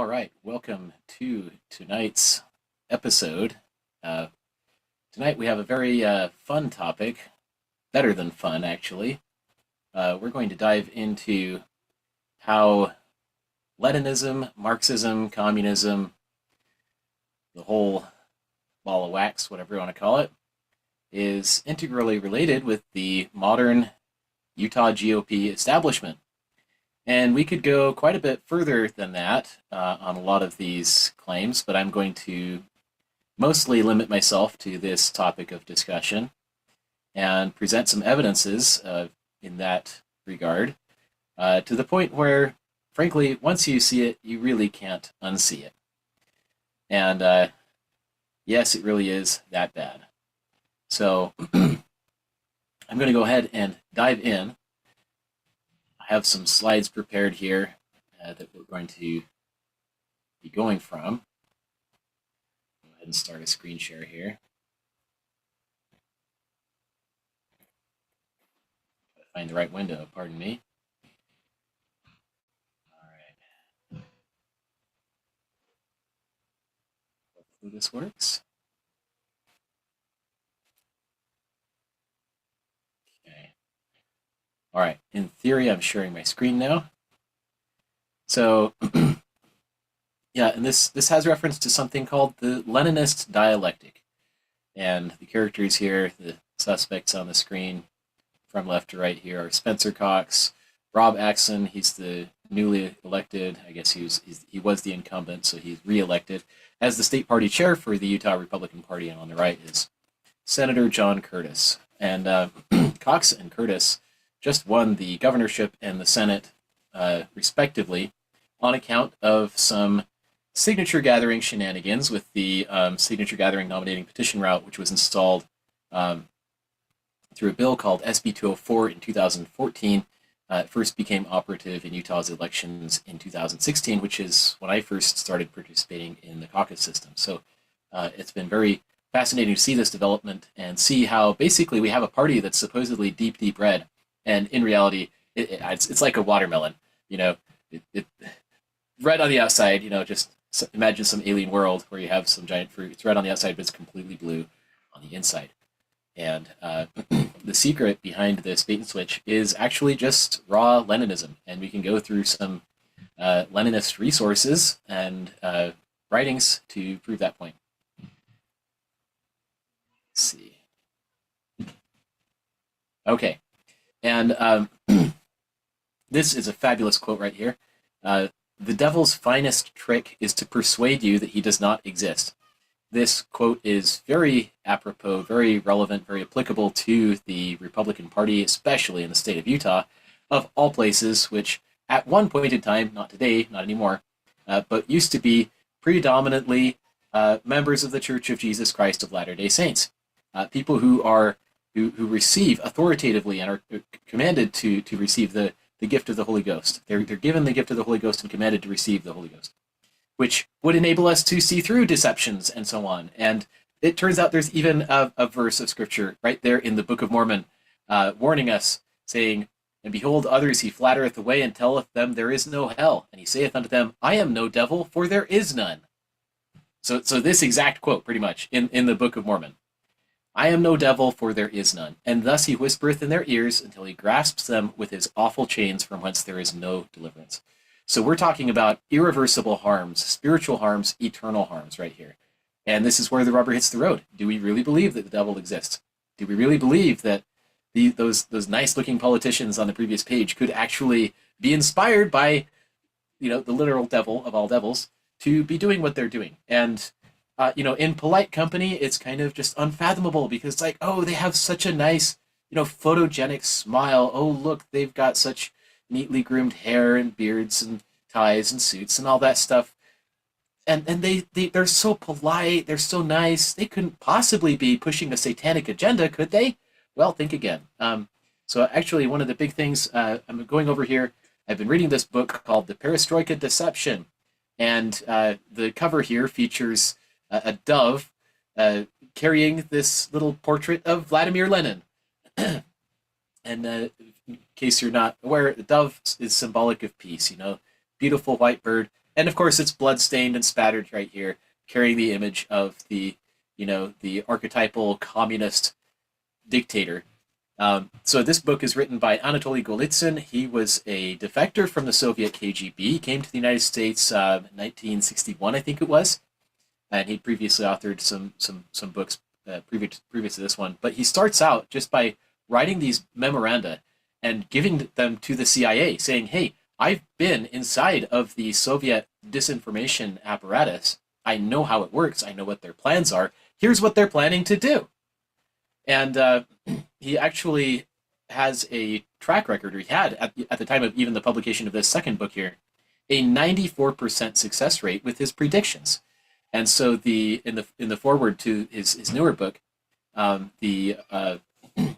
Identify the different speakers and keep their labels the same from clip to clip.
Speaker 1: All right, welcome to tonight's episode. Uh, Tonight we have a very fun topic, better than fun, actually. We're going to dive into how Leninism, Marxism, communism, the whole ball of wax, whatever you want to call it, is integrally related with the modern Utah GOP establishment. And we could go quite a bit further than that on a lot of these claims, but I'm going to mostly limit myself to this topic of discussion and present some evidences in that regard to the point where, frankly, once you see it, you really can't unsee it. And yes, it really is that bad. So I'm going to go ahead and dive in. I have some slides prepared here that we're going to be going from. Go ahead and start a screen share here. Find the right window, pardon me. All right. Hopefully this works. Okay. All right, in theory, I'm sharing my screen now. So, yeah, and this has reference to something called the Leninist dialectic. And the characters here, the suspects on the screen from left to right here are Spencer Cox, Rob Axson, he's the newly elected, I guess he was the incumbent, so he's re-elected as the state party chair for the Utah Republican Party, and on the right is Senator John Curtis. And Cox and Curtis just won the governorship and the Senate, respectively, on account of some signature gathering shenanigans with the signature gathering nominating petition route, which was installed through a bill called SB 204 in 2014. It first became operative in Utah's elections in 2016, which is when I first started participating in the caucus system. So it's been very fascinating to see this development and see how basically we have a party that's supposedly deep, deep red, and in reality, it's like a watermelon. You know, red on the outside. You know, just imagine some alien world where you have some giant fruit. It's red on the outside, but it's completely blue on the inside. And the secret behind this bait and switch is actually just raw Leninism. And we can go through some Leninist resources and writings to prove that point. Let's see. Okay. And this is a fabulous quote right here. The devil's finest trick is to persuade you that he does not exist. This quote is very apropos, very relevant, very applicable to the Republican Party, especially in the state of Utah, of all places, which at one point in time, not today, not anymore, but used to be predominantly members of the Church of Jesus Christ of Latter-day Saints, people who receive authoritatively and are commanded to receive the gift of the Holy Ghost. They're given the gift of the Holy Ghost and commanded to receive the Holy Ghost, which would enable us to see through deceptions and so on. And it turns out there's even a verse of scripture right there in the Book of Mormon warning us, saying, "And behold, others he flattereth away, and telleth them there is no hell. And he saith unto them, I am no devil, for there is none." So this exact quote, pretty much, in the Book of Mormon. "I am no devil, for there is none. And thus he whispereth in their ears until he grasps them with his awful chains from whence there is no deliverance." So we're talking about irreversible harms, spiritual harms, eternal harms right here. And this is where the rubber hits the road. Do we really believe that the devil exists? Do we really believe that those nice-looking politicians on the previous page could actually be inspired by, the literal devil of all devils to be doing what they're doing? And in polite company, it's kind of just unfathomable because it's like, oh, they have such a nice, photogenic smile. Oh, look, they've got such neatly groomed hair and beards and ties and suits and all that stuff. And they're so polite, they're so nice. They couldn't possibly be pushing a satanic agenda, could they? Well, think again. So actually, one of the big things I'm going over here, I've been reading this book called The Perestroika Deception. And the cover here features a dove carrying this little portrait of Vladimir Lenin. And in case you're not aware, the dove is symbolic of peace, beautiful white bird And of course, it's bloodstained and spattered right here, carrying the image of the archetypal communist dictator. So this book is written by Anatoly Golitsyn. He was a defector from the Soviet KGB. He came to the United States 1961, I think it was, and he'd previously authored some books previous to this one. But he starts out just by writing these memoranda and giving them to the CIA, saying, "Hey, I've been inside of the Soviet disinformation apparatus. I know how it works. I know what their plans are. Here's what they're planning to do." And he actually has a track record, or he had at the time of even the publication of this second book here, a 94% success rate with his predictions. And so in the foreword to his newer book, the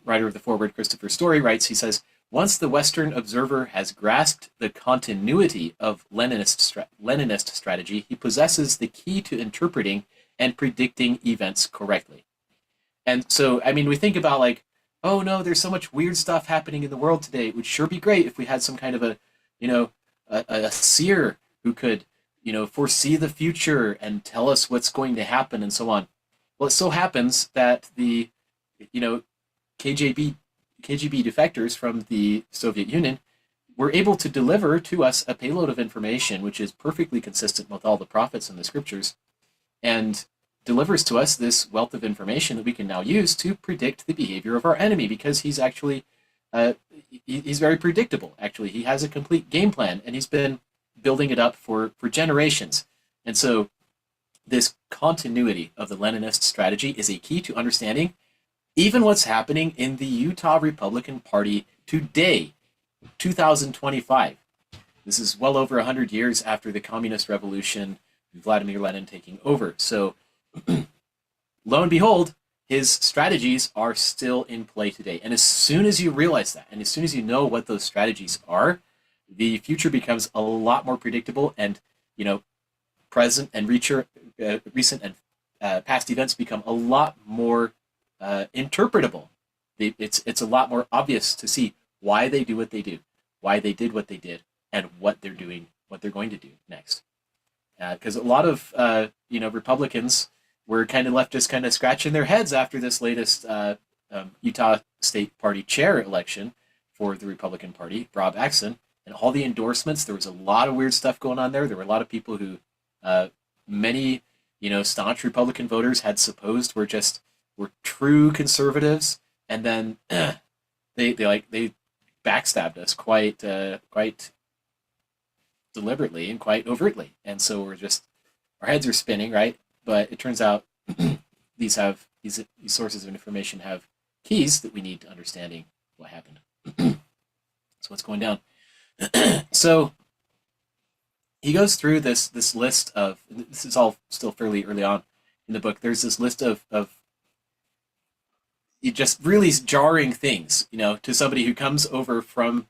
Speaker 1: writer of the foreword, Christopher Story, writes, he says, "Once the Western observer has grasped the continuity of Leninist strategy, he possesses the key to interpreting and predicting events correctly." And so, I mean, we think about like, oh no, there's so much weird stuff happening in the world today. It would sure be great if we had some kind of you know, a seer who could, foresee the future and tell us what's going to happen and so on. Well, it so happens that the, you know, KGB defectors from the Soviet Union were able to deliver to us a payload of information which is perfectly consistent with all the prophets and the scriptures, and delivers to us this wealth of information that we can now use to predict the behavior of our enemy, because he's actually he's very predictable. Actually, he has a complete game plan, and he's been building it up for generations. And so this continuity of the Leninist strategy is a key to understanding even what's happening in the Utah Republican Party today, 2025. This is well over 100 years after the Communist Revolution, Vladimir Lenin taking over. So lo and behold, his strategies are still in play today. And as soon as you realize that, and as soon as you know what those strategies are, the future becomes a lot more predictable, and present and recent and past events become a lot more interpretable. It's a lot more obvious to see why they do what they do, why they did what they did, and what they're doing, what they're going to do next. Because a lot of Republicans were kind of left just kind of scratching their heads after this latest Utah State Party chair election for the Republican Party, Rob Axson, and all the endorsements. There was a lot of weird stuff going on there. There were a lot of people who many staunch Republican voters had supposed were true conservatives, and then they backstabbed us quite deliberately and quite overtly, and so our heads are spinning, right? But it turns out these sources of information have keys that we need to understanding what happened. So what's going down? So he goes through this list of, this is all still fairly early on in the book. There's this list of just really jarring things, to somebody who comes over from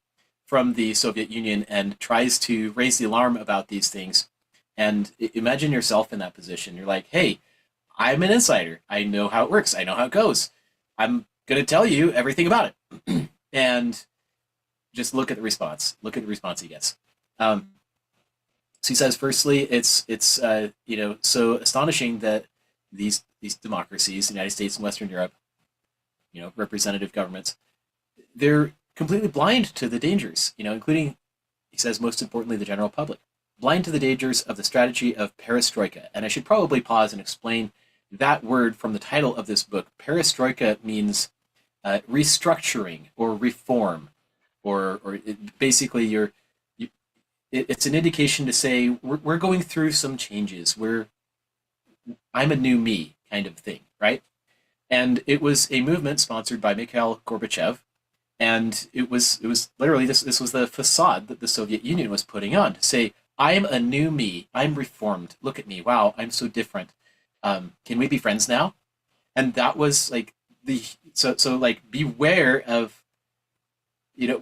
Speaker 1: the Soviet Union and tries to raise the alarm about these things. And imagine yourself in that position. You're like, hey, I'm an insider. I know how it works. I know how it goes. I'm going to tell you everything about it. And just look at the response. Look at the response he gets. So he says, firstly, it's so astonishing that these democracies, the United States and Western Europe, representative governments, they're completely blind to the dangers, including, he says, most importantly, the general public. Blind to the dangers of the strategy of perestroika. And I should probably pause and explain that word from the title of this book. Perestroika means restructuring or reform, or basically it's an indication to say we're going through some changes. I'm a new me kind of thing, right? And it was a movement sponsored by Mikhail Gorbachev, and it was literally this was the facade that the Soviet Union was putting on to say, I'm a new me. I'm reformed. Look at me. Wow, I'm so different. Can we be friends now? And that was like beware of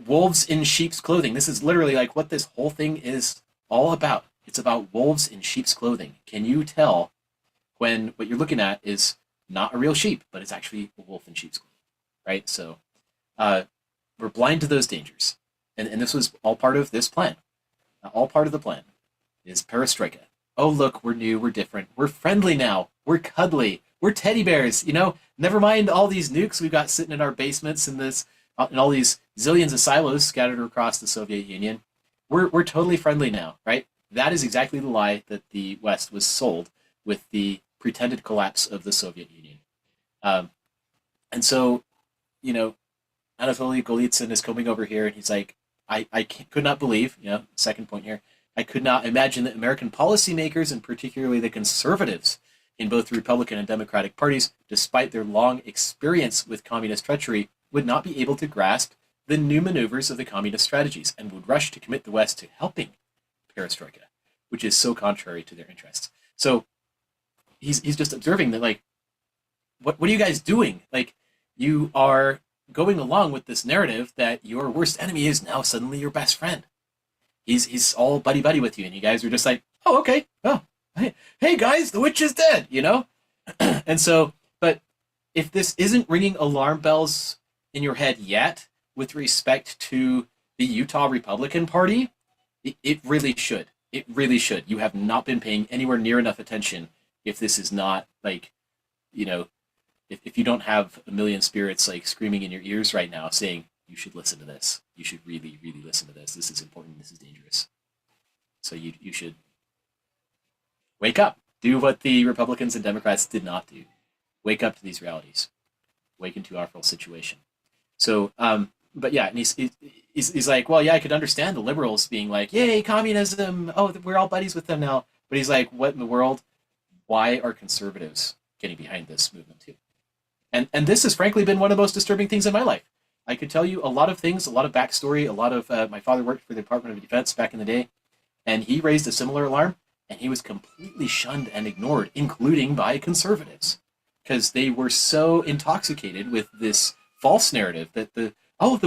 Speaker 1: wolves in sheep's clothing. This is literally like what this whole thing is all about. It's about wolves in sheep's clothing. Can you tell when what you're looking at is not a real sheep, but it's actually a wolf in sheep's clothing, right? So we're blind to those dangers, and this was all part of this plan. All part of the plan. is perestroika. Oh, look, we're new, we're different, we're friendly now, we're cuddly, we're teddy bears, you know? Never mind all these nukes we've got sitting in our basements and all these zillions of silos scattered across the Soviet Union. We're totally friendly now, right? That is exactly the lie that the West was sold with the pretended collapse of the Soviet Union. Um, and so, you know, Anatoly Golitsyn is coming over here and he's like, could not believe, second point here, I could not imagine that American policymakers, and particularly the conservatives in both the Republican and Democratic parties, despite their long experience with communist treachery, would not be able to grasp the new maneuvers of the communist strategies and would rush to commit the West to helping perestroika, which is so contrary to their interests. So he's just observing that, like, what are you guys doing? Like, you are going along with this narrative that your worst enemy is now suddenly your best friend. He's all buddy buddy with you, and you guys are just like, oh, okay, oh, hey guys, the witch is dead, you know. And so, but if this isn't ringing alarm bells in your head yet with respect to the Utah Republican Party, it really should. It really should. You have not been paying anywhere near enough attention if this is not, like, you know, if you don't have a million spirits like screaming in your ears right now saying, you should listen to this. You should really, really listen to this. This is important. This is dangerous. So you should wake up. Do what the Republicans and Democrats did not do. Wake up to these realities. Wake into our full situation. So, but yeah, and he's like, well, yeah, I could understand the liberals being like, yay, communism. Oh, we're all buddies with them now. But he's like, what in the world? Why are conservatives getting behind this movement too? And this has frankly been one of the most disturbing things in my life. I could tell you a lot of things, a lot of backstory, a lot of, my father worked for the Department of Defense back in the day, and he raised a similar alarm, and he was completely shunned and ignored, including by conservatives, because they were so intoxicated with this false narrative that the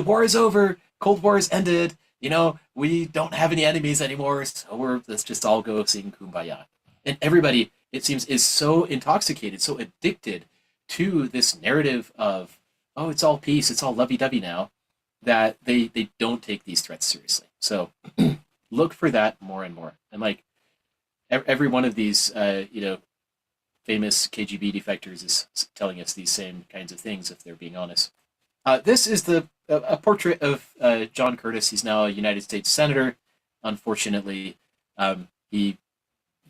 Speaker 1: war is over, Cold War is ended, you know, we don't have any enemies anymore, so let's just all go sing Kumbaya. And everybody, it seems, is so intoxicated, so addicted to this narrative of, oh, it's all peace, it's all lovey-dovey now, that they don't take these threats seriously. So look for that more and more. And like every one of these, famous KGB defectors is telling us these same kinds of things, if they're being honest. This is a portrait of John Curtis. He's now a United States Senator. Unfortunately, he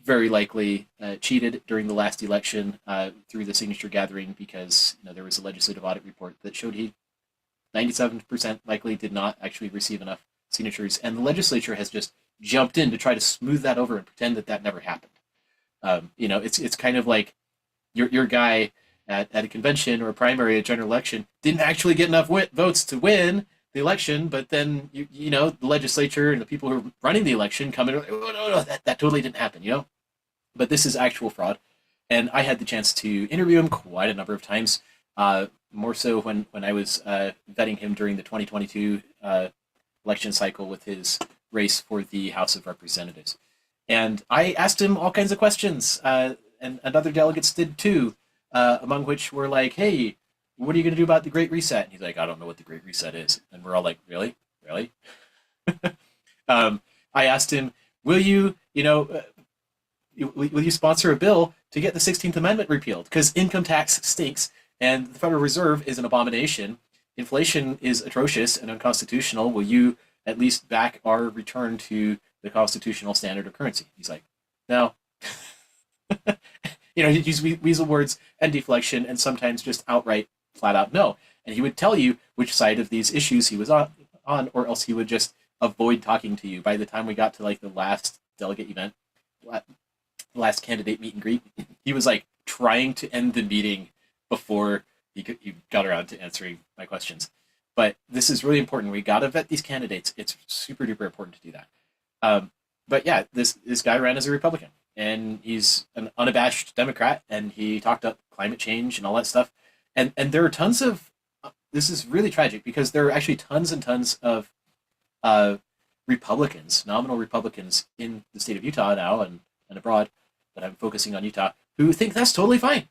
Speaker 1: very likely cheated during the last election through the signature gathering because there was a legislative audit report that showed he 97% likely did not actually receive enough signatures, and the legislature has just jumped in to try to smooth that over and pretend that never happened. It's kind of like your guy at a convention or a primary, a general election, didn't actually get enough votes to win the election, but then the legislature and the people who are running the election come in, oh, no, that totally didn't happen, But this is actual fraud, and I had the chance to interview him quite a number of times. More so when I was vetting him during the 2022 election cycle with his race for the House of Representatives. And I asked him all kinds of questions, and other delegates did too, among which were like, hey, what are you going to do about the Great Reset? And he's like, I don't know what the Great Reset is. And we're all like, really? Really? I asked him, will you sponsor a bill to get the 16th Amendment repealed? Because income tax stinks, and the Federal Reserve is an abomination. Inflation is atrocious and unconstitutional. Will you at least back our return to the constitutional standard of currency? He's like, no. He'd use weasel words and deflection and sometimes just outright, flat out no. And he would tell you which side of these issues he was on, or else he would just avoid talking to you. By the time we got to like the last delegate event, last candidate meet and greet, he was like trying to end the meeting before he got around to answering my questions. But this is really important. We got to vet these candidates. It's super duper important to do that. But yeah, this guy ran as a Republican, and he's an unabashed Democrat, and he talked up climate change and all that stuff. And there are tons of, this is really tragic because there are actually tons and tons of Republicans, nominal Republicans in the state of Utah now and abroad, but I'm focusing on Utah, who think that's totally fine.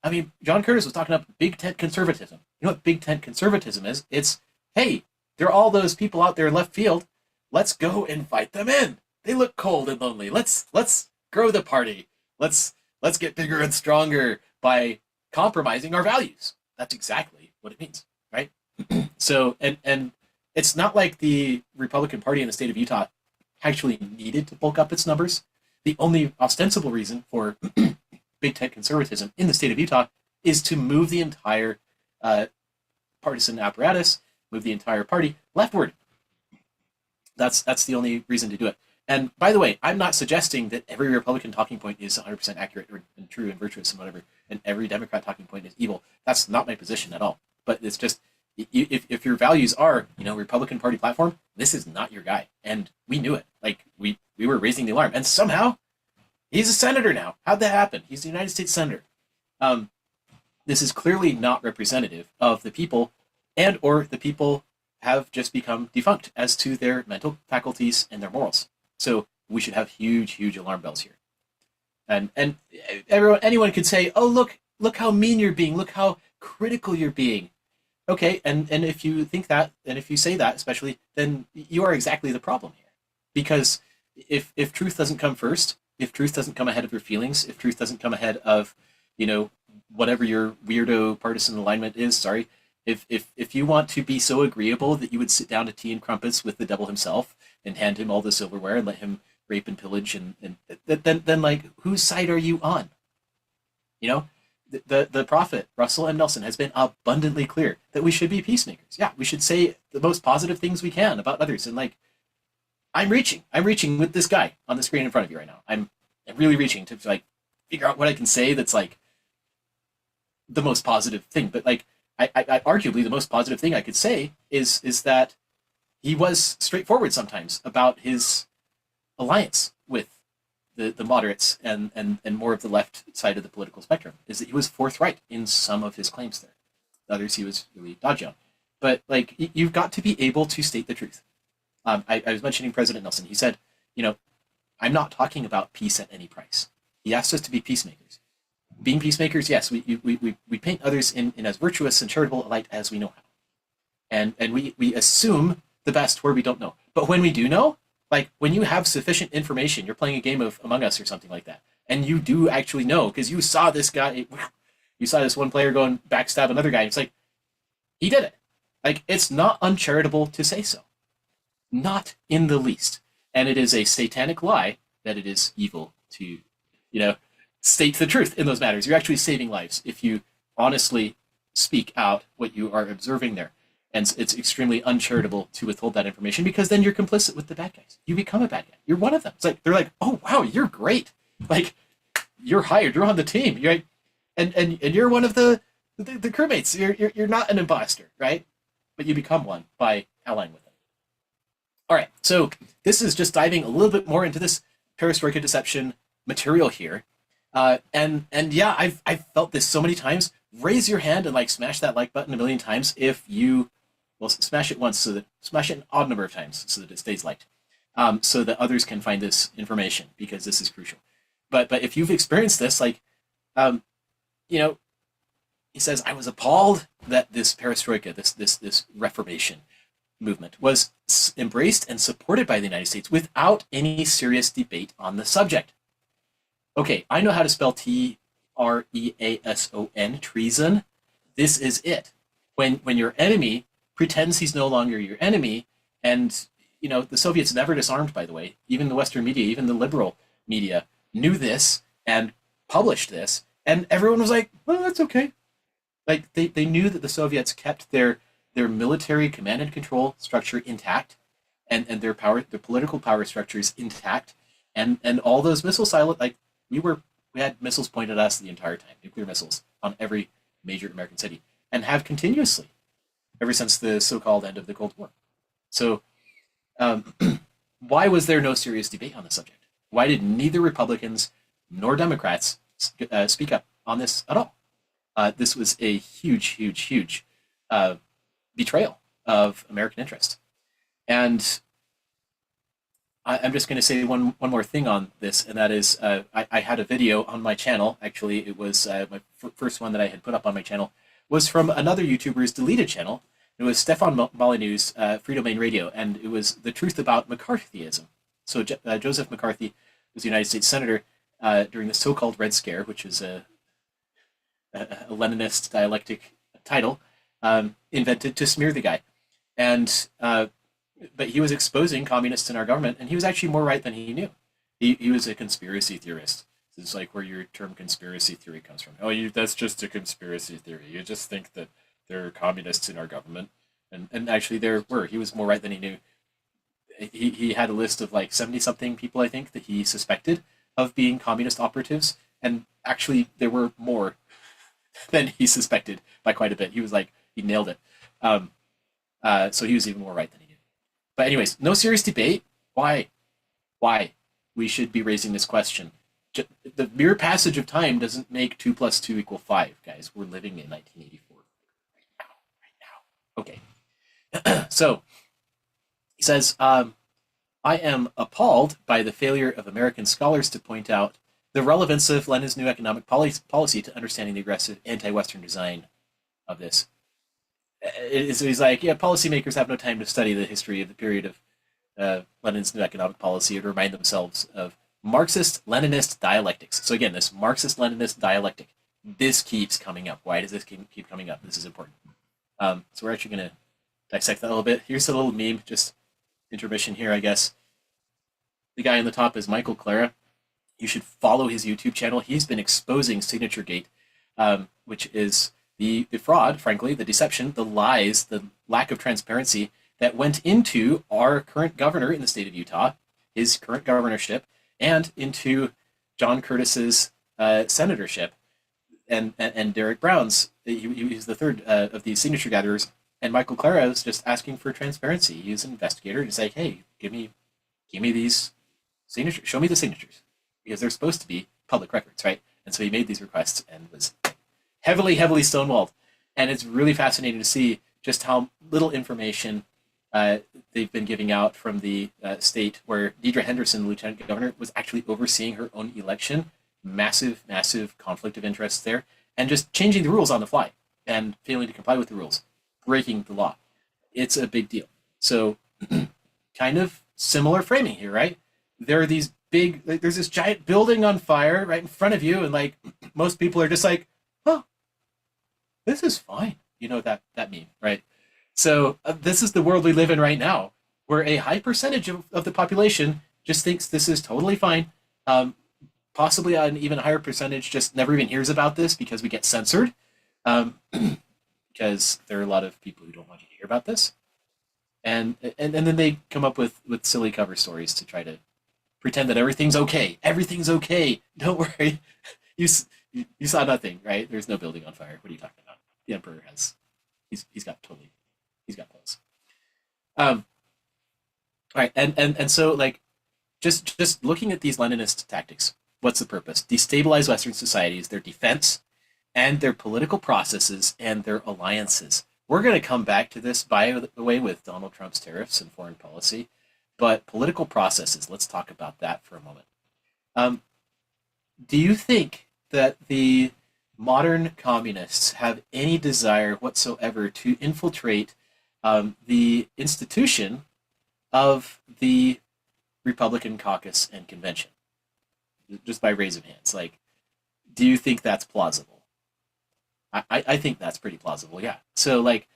Speaker 1: I mean, John Curtis was talking about big tent conservatism. You know what big tent conservatism is? It's, hey, there are all those people out there in left field. Let's go invite them in. they look cold and lonely. Let's grow the party. Let's get bigger and stronger by compromising our values. That's exactly what it means, right? So, and it's not like the Republican Party in the state of Utah actually needed to bulk up its numbers. The only ostensible reason for big tech conservatism in the state of Utah is to move the entire partisan apparatus, move the entire party leftward. That's the only reason to do it. And by the way, I'm not suggesting that every Republican talking point is 100% accurate and true and virtuous and whatever, and every Democrat talking point is evil. That's not my position at all. But it's just, if your values are, Republican Party platform, this is not your guy. And we knew it. Like, we were raising the alarm. And somehow, he's a senator now. How'd that happen? He's the United States senator. This is clearly not representative of the people, and or the people have just become defunct as to their mental faculties and their morals. So we should have huge alarm bells here. And anyone could say, oh, look how mean you're being, look how critical you're being. Okay, and if you think that, and if you say that especially, then you are exactly the problem here. Because if truth doesn't come first, if truth doesn't come ahead of your feelings, if truth doesn't come ahead of, whatever your weirdo partisan alignment is, sorry, if you want to be so agreeable that you would sit down to tea and crumpets with the devil himself and hand him all the silverware and let him rape and pillage, and then like, whose side are you on? The prophet Russell M. Nelson has been abundantly clear that we should be peacemakers. Yeah, we should say the most positive things we can about others. And like, I'm reaching with this guy on the screen in front of you right now. I'm really reaching to like figure out what I can say that's like the most positive thing. But like, I arguably the most positive thing I could say is that he was straightforward sometimes about his alliance with the moderates and more of the left side of the political spectrum, is that he was forthright in some of his claims there. Others he was really dodgy on. But like, you've got to be able to state the truth. I was mentioning President Nelson. He said, I'm not talking about peace at any price. He asked us to be peacemakers. Being peacemakers, yes, we paint others in as virtuous and charitable a light as we know how. And we assume the best where we don't know. But when we do know, like when you have sufficient information, you're playing a game of Among Us or something like that, and you do actually know, because you saw this guy, you saw this one player go and backstab another guy, and it's like, he did it. Like, it's not uncharitable to say so. Not in the least. And it is a satanic lie that it is evil to, state the truth in those matters. You're actually saving lives if you honestly speak out what you are observing there. And it's extremely uncharitable to withhold that information, because then you're complicit with the bad guys. You become a bad guy. You're one of them. It's like, they're like, oh, wow, you're great. Like, you're hired. You're on the team. You're like, and you're one of the crewmates. You're not an imposter, right? But you become one by allying with them. All right, so this is just diving a little bit more into this perestroika deception material here. And yeah, I've felt this so many times. Raise your hand and like smash that like button a million times if you, well, smash it once, smash it an odd number of times so that it stays liked, so that others can find this information, because this is crucial. But if you've experienced this, like, he says, I was appalled that this perestroika, this Reformation movement, was embraced and supported by the United States without any serious debate on the subject. Okay, I know how to spell treason, treason. This is it. When your enemy pretends he's no longer your enemy, and the Soviets never disarmed, by the way. Even the Western media, even the liberal media knew this and published this, and everyone was like, well, that's okay. Like, they knew that the Soviets kept their military command and control structure intact, and their political power structures intact, and all those missile silos, like, we had missiles pointed at us the entire time, nuclear missiles on every major American city, and have continuously ever since the so-called end of the Cold War. So why was there no serious debate on the subject? Why did neither Republicans nor Democrats speak up on this at all? This was a huge betrayal of American interest. And I'm just going to say one more thing on this, and that is, I had a video on my channel. Actually, it was my first one that I had put up on my channel was from another YouTuber's deleted channel. It was Stefan Molyneux's Free Domain Radio, and it was the truth about McCarthyism. So Joseph McCarthy was a United States senator during the so-called Red Scare, which is a Leninist dialectic title, invented to smear the guy. And but he was exposing communists in our government, and he was actually more right than he knew. He was a conspiracy theorist. This is like where your term conspiracy theory comes from. Oh, that's just a conspiracy theory. You just think that there are communists in our government. And actually there were. He was more right than he knew. He had a list of like 70-something people, I think, that he suspected of being communist operatives. And actually there were more than he suspected by quite a bit. He was like, he nailed it. So he was even more right than he knew. But anyways, no serious debate. Why? Why? We should be raising this question. The mere passage of time doesn't make 2 + 2 = 5, guys. We're living in 1984. Right now. Okay. So, he says, I am appalled by the failure of American scholars to point out the relevance of Lenin's new economic policy to understanding the aggressive anti-Western design of this. So he's like, yeah, policymakers have no time to study the history of the period of Lenin's new economic policy or to remind themselves of Marxist-Leninist dialectics. So again, this Marxist-Leninist dialectic, this keeps coming up. Why does this keep coming up? This is important. So we're actually going to dissect that a little bit. Here's a little meme, just intermission here, I guess. The guy on the top is Michael Clara. You should follow his YouTube channel. He's been exposing Signature Gate, which is the fraud, frankly, the deception, the lies, the lack of transparency that went into our current governor in the state of Utah, his current governorship, and into John Curtis's senatorship, and Derek Brown's. He's the third of these signature gatherers, and Michael Clara is just asking for transparency. He's an investigator, and he's like, hey, give me these signatures, show me the signatures, because they're supposed to be public records, right? And so he made these requests and was heavily stonewalled. And it's really fascinating to see just how little information they've been giving out from the state where Deidre Henderson, the lieutenant governor, was actually overseeing her own election. Massive conflict of interest there. And just changing the rules on the fly and failing to comply with the rules, breaking the law. It's a big deal. So kind of similar framing here, right? There are these big, like, there's this giant building on fire right in front of you, and like most people are just like, oh, this is fine. You know that meme, right? So this is the world we live in right now, where a high percentage of the population just thinks this is totally fine. Possibly an even higher percentage just never even hears about this because we get censored, because there are a lot of people who don't want you to hear about this. And then they come up with silly cover stories to try to pretend that everything's okay. Everything's okay. Don't worry. You saw nothing, right? There's no building on fire. What are you talking about? The emperor has, he's got clothes. All right, and so like, just looking at these Leninist tactics, what's the purpose? Destabilize Western societies, their defense, and their political processes and their alliances. We're going to come back to this, by the way, with Donald Trump's tariffs and foreign policy, but political processes, let's talk about that for a moment. Do you think that the modern communists have any desire whatsoever to infiltrate the institution of the Republican caucus and convention? Just by raise of hands, like, do you think that's plausible? I think that's pretty plausible, yeah. So like,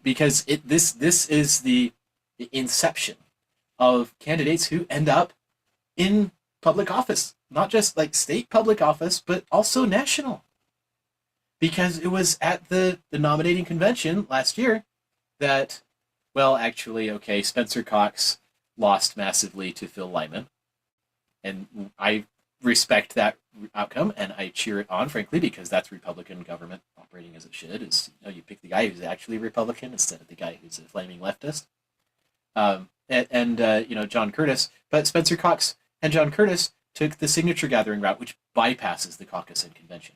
Speaker 1: because this is the inception of candidates who end up in public office, not just like state public office, but also national. Because it was at the nominating convention last year that, well, actually, okay, Spencer Cox lost massively to Phil Lyman, and I respect that outcome, and I cheer it on, frankly, because that's Republican government operating as it should. Is, you know, you pick the guy who's actually Republican instead of the guy who's a flaming leftist. You know, John Curtis, but Spencer Cox and John Curtis took the signature gathering route, which bypasses the caucus and convention.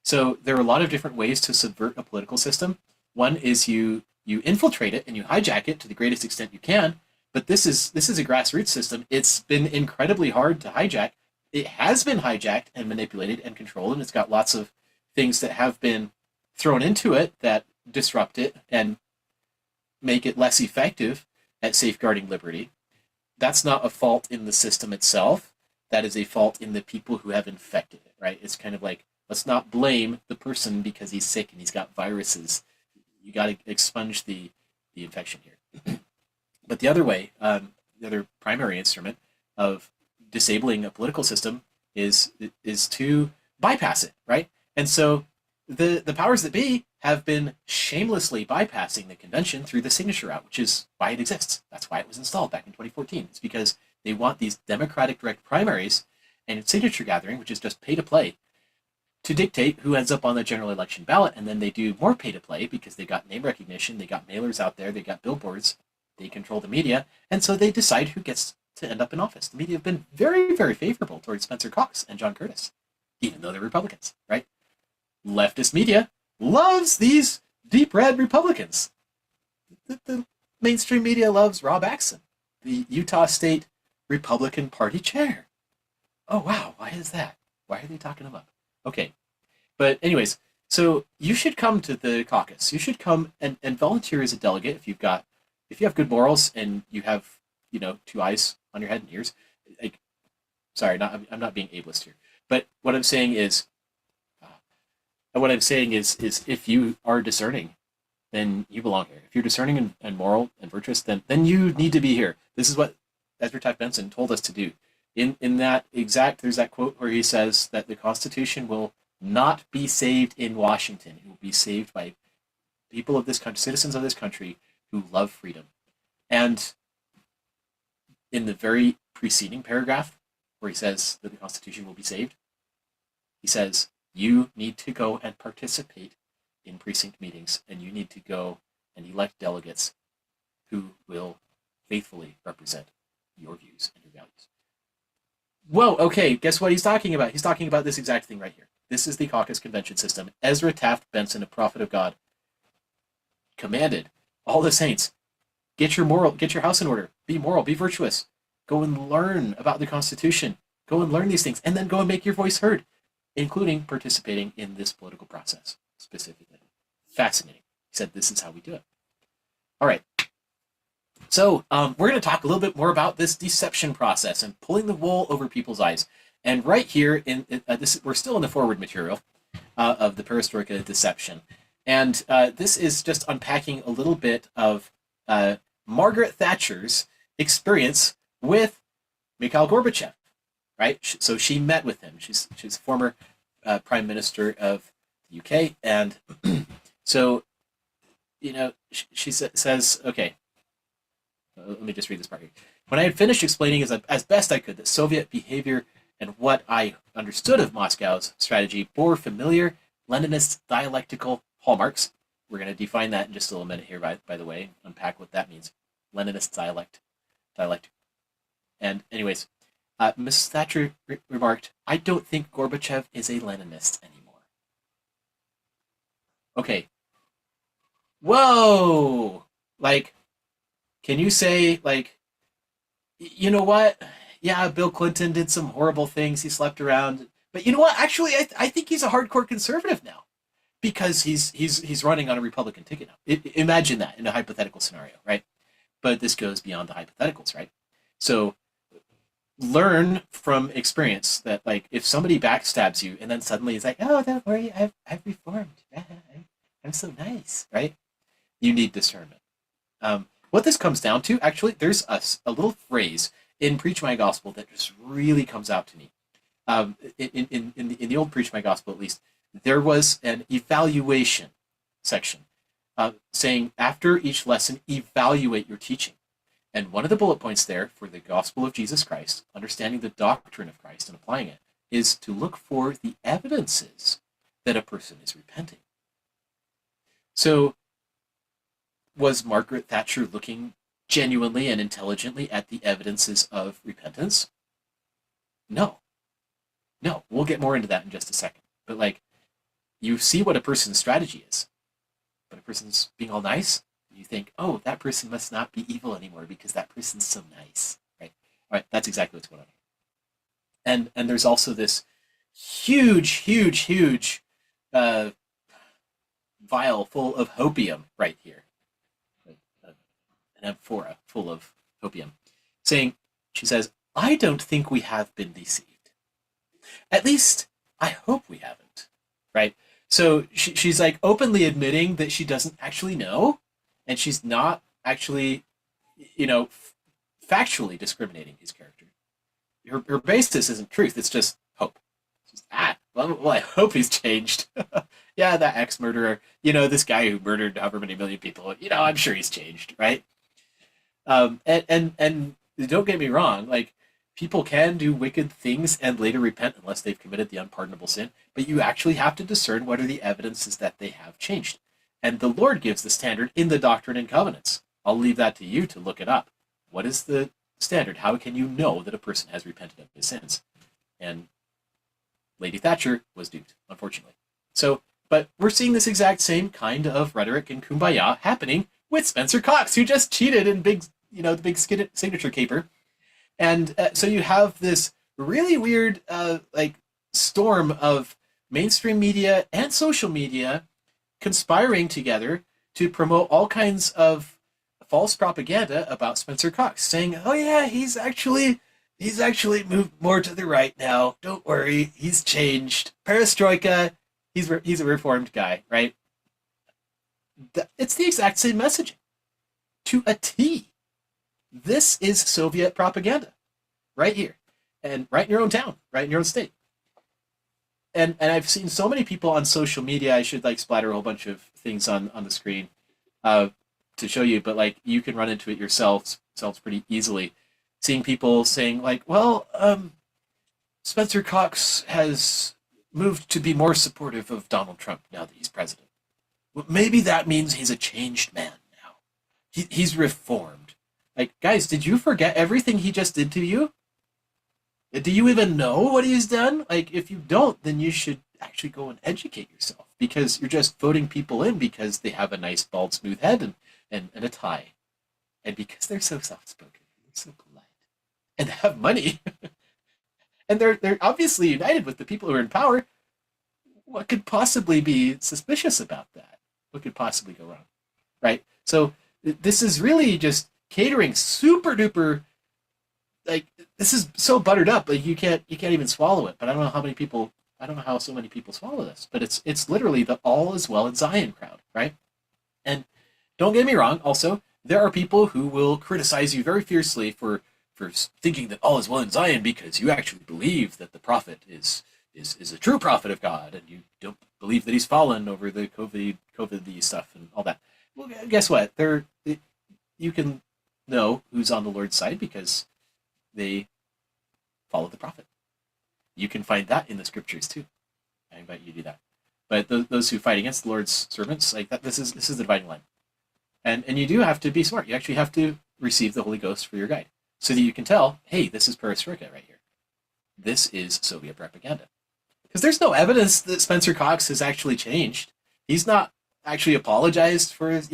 Speaker 1: So there are a lot of different ways to subvert a political system. One is you infiltrate it and you hijack it to the greatest extent you can. But this is a grassroots system. It's been incredibly hard to hijack. It has been hijacked and manipulated and controlled, and it's got lots of things that have been thrown into it that disrupt it and make it less effective at safeguarding liberty. that's not a fault in the system itself. That is a fault in the people who have infected it, right? It's kind of like, let's not blame the person because he's sick and he's got viruses. You got to expunge the infection here. But the other way, the other primary instrument of disabling a political system is to bypass it, right? And so the powers that be have been shamelessly bypassing the convention through the signature route, which is why it exists. That's why it was installed back in 2014. It's because they want these democratic direct primaries and signature gathering, which is just pay to play, to dictate who ends up on the general election ballot. And then they do more pay to play because they got name recognition, they got mailers out there, they got billboards, they control the media, and so they decide who gets to end up in office. The media have been very, very favorable towards Spencer Cox and John Curtis, even though they're Republicans, right? Leftist media loves these deep red Republicans. The mainstream media loves Rob Axson, the Utah State Republican Party chair. Oh, wow. Why is that? Why are they talking him up? Okay. But anyways, so you should come to the caucus. You should come and volunteer as a delegate if you have good morals and you have, two eyes on your head and ears. Like, sorry, I'm not being ableist here. But what I'm saying is if you are discerning, then you belong here. If you're discerning and moral and virtuous, then you need to be here. This is what Ezra Taft Benson told us to do. In that exact, there's that quote where he says that the Constitution will not be saved in Washington. It will be saved by people of this country, citizens of this country who love freedom. And in the very preceding paragraph where he says that the Constitution will be saved, he says, you need to go and participate in precinct meetings, and you need to go and elect delegates who will faithfully represent your views and your values. Whoa, okay, guess what he's talking about? He's talking about this exact thing right here. This is the caucus convention system. Ezra Taft Benson, a prophet of God, commanded all the saints, get your house in order, be moral, be virtuous, go and learn about the Constitution, go and learn these things, and then go and make your voice heard, including participating in this political process specifically. Fascinating. He said this is how we do it. All right. So we're going to talk a little bit more about this deception process and pulling the wool over people's eyes. And right here, we're still in the forward material of the Perestroika deception. And this is just unpacking a little bit of Margaret Thatcher's experience with Mikhail Gorbachev, right? So she met with him. She's former Prime Minister of the UK. And so, she says, okay, let me just read this part here. When I had finished explaining as best I could the Soviet behavior and what I understood of Moscow's strategy bore familiar Leninist dialectical hallmarks. We're going to define that in just a little minute here, by the way, unpack what that means. Leninist dialect. And anyways, Mrs. Thatcher remarked, I don't think Gorbachev is a Leninist anymore. Okay. Whoa! Can you say, you know what? Yeah, Bill Clinton did some horrible things. He slept around. But you know what? Actually, I think he's a hardcore conservative now because he's running on a Republican ticket now. Imagine that in a hypothetical scenario, right? But this goes beyond the hypotheticals, right? So learn from experience that, if somebody backstabs you and then suddenly is like, oh, don't worry, I've reformed. I'm so nice, right? You need discernment. What this comes down to, actually, there's a little phrase in Preach My Gospel that just really comes out to me. In the old Preach My Gospel, at least, there was an evaluation section saying, after each lesson, evaluate your teaching. And one of the bullet points there for the gospel of Jesus Christ, understanding the doctrine of Christ and applying it, is to look for the evidences that a person is repenting. So, was Margaret Thatcher looking genuinely and intelligently at the evidences of repentance? No. We'll get more into that in just a second. But you see what a person's strategy is. But a person's being all nice, you think, oh, that person must not be evil anymore because that person's so nice, right? All right, that's exactly what's going on here. And there's also this huge vial full of hopium right here. An amphora full of hopium, saying, She says, I don't think we have been deceived. At least, I hope we haven't. Right? So she's like openly admitting that she doesn't actually know, and she's not actually, factually discriminating his character. Her basis isn't truth, it's just hope. It's just, well, I hope he's changed. Yeah, that ex-murderer, this guy who murdered however many million people, I'm sure he's changed, right? And don't get me wrong, like, people can do wicked things and later repent unless they've committed the unpardonable sin, but you actually have to discern what are the evidences that they have changed. And the Lord gives the standard in the Doctrine and Covenants. I'll leave that to you to look it up. What is the standard? How can you know that a person has repented of his sins? And Lady Thatcher was duped, unfortunately. So, but we're seeing this exact same kind of rhetoric and kumbaya happening with Spencer Cox, who just cheated in the big signature caper. And so you have this really weird storm of mainstream media and social media conspiring together to promote all kinds of false propaganda about Spencer Cox, saying, "Oh yeah, he's actually moved more to the right now. Don't worry, he's changed. Perestroika, he's a reformed guy, right?" It's the exact same messaging to a T. This is Soviet propaganda, right here, and right in your own town, right in your own state. And I've seen so many people on social media. I should splatter a whole bunch of things on the screen to show you, but you can run into it yourselves pretty easily. Seeing people saying well, Spencer Cox has moved to be more supportive of Donald Trump now that he's president. Well, maybe that means he's a changed man now. He's reformed. Guys, did you forget everything he just did to you? Do you even know what he's done? If you don't, then you should actually go and educate yourself, because you're just voting people in because they have a nice, bald, smooth head and a tie. And because they're so soft-spoken, they're so polite, and have money, and they're obviously united with the people who are in power. What could possibly be suspicious about that? What could possibly go wrong? Right? So this is really just catering super duper, this is so buttered up, you can't even swallow it. But I don't know how so many people swallow this, but it's literally the all is well in Zion crowd, right? And don't get me wrong, also, there are people who will criticize you very fiercely for thinking that all is well in Zion because you actually believe that the prophet is a true prophet of God, and you don't believe that he's fallen over the COVID stuff and all that. Well, guess what? You can know who's on the Lord's side because they follow the prophet. You can find that in the scriptures too. I invite you to do that. But those who fight against the Lord's servants, this is the dividing line. And you do have to be smart. You actually have to receive the Holy Ghost for your guide, so that you can tell, hey, this is perestroika right here. This is Soviet propaganda. Because there's no evidence that Spencer Cox has actually changed. He's not actually apologized for his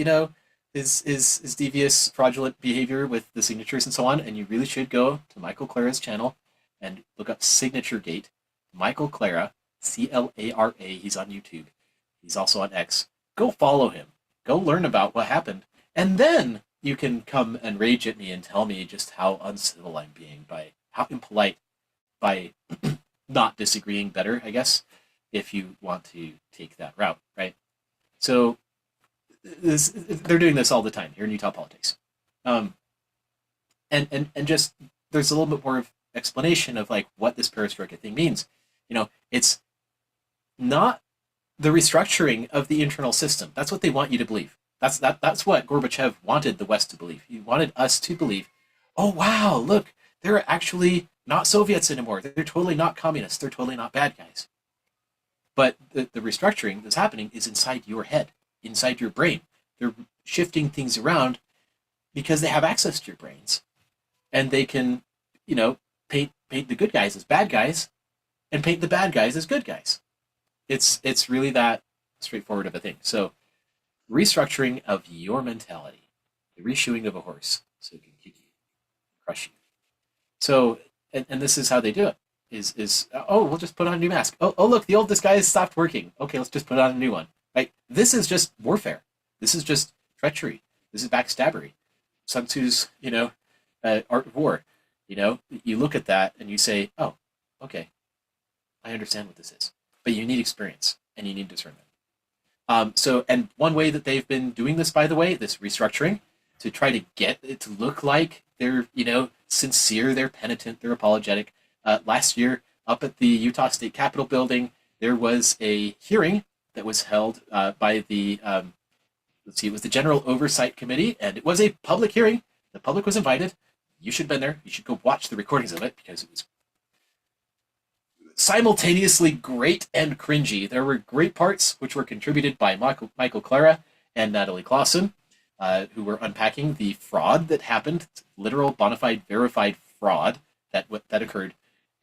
Speaker 1: devious, fraudulent behavior with the signatures and so on. And you really should go to Michael Clara's channel and look up Signature Gate. Michael Clara, Clara. He's on YouTube. He's also on X. Go follow him. Go learn about what happened. And then you can come and rage at me and tell me just how uncivil I'm being, by how impolite, by not disagreeing better, I guess, if you want to take that route, right? So they're doing this all the time here in Utah politics. And just, there's a little bit more of explanation of what this perestroika thing means. It's not the restructuring of the internal system. That's what they want you to believe. That's what Gorbachev wanted the West to believe. He wanted us to believe, oh wow, look, they're actually not Soviets anymore. They're totally not communists. They're totally not bad guys. But the restructuring that's happening is inside your head, inside your brain. They're shifting things around because they have access to your brains. And they can, paint the good guys as bad guys and paint the bad guys as good guys. It's really that straightforward of a thing. So restructuring of your mentality, the reshoeing of a horse so it can kick you, crush you. So, and this is how they do it, is we'll just put on a new mask. Oh, look, the old disguise stopped working. Okay, let's just put on a new one. Right? This is just warfare. This is just treachery. This is backstabbery. Sun Tzu's, art of war. You look at that and you say, oh, okay, I understand what this is. But you need experience and you need discernment. And one way that they've been doing this, by the way, this restructuring, to try to get it to look like they're, sincere, they're penitent, they're apologetic. Last year, up at the Utah State Capitol building, there was a hearing that was held by the, it was the General Oversight Committee, and it was a public hearing. The public was invited. You should have been there. You should go watch the recordings of it because it was simultaneously great and cringy. There were great parts which were contributed by Michael Clara and Natalie Clausen, who were unpacking the fraud that happened, literal, bona fide, verified fraud that occurred.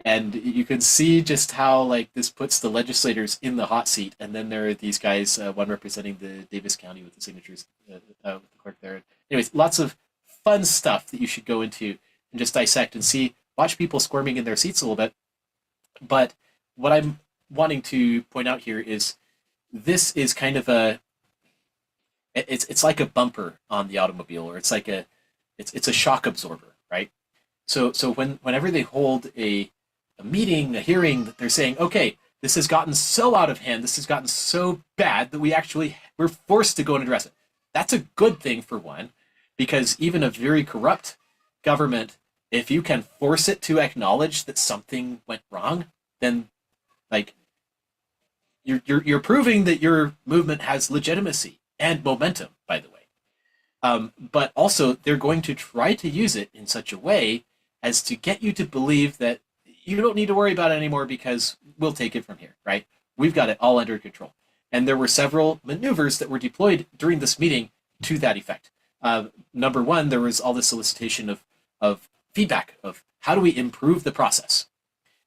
Speaker 1: And you can see just how this puts the legislators in the hot seat. And then there are these guys, one representing the Davis County with the signatures, with the clerk there. Anyways, lots of fun stuff that you should go into and just dissect and see, watch people squirming in their seats a little bit. But what I'm wanting to point out here is this is kind of it's like a bumper on the automobile, or it's like it's a shock absorber, right? So whenever they hold a meeting, a hearing, they're saying, okay, this has gotten so out of hand, this has gotten so bad that we're forced to go and address it. That's a good thing, for one, because even a very corrupt government, if you can force it to acknowledge that something went wrong, then you're proving that your movement has legitimacy and momentum, by the way. But also, they're going to try to use it in such a way as to get you to believe that you don't need to worry about it anymore because we'll take it from here, right? We've got it all under control. And there were several maneuvers that were deployed during this meeting to that effect. Number one, there was all this solicitation of feedback of how do we improve the process.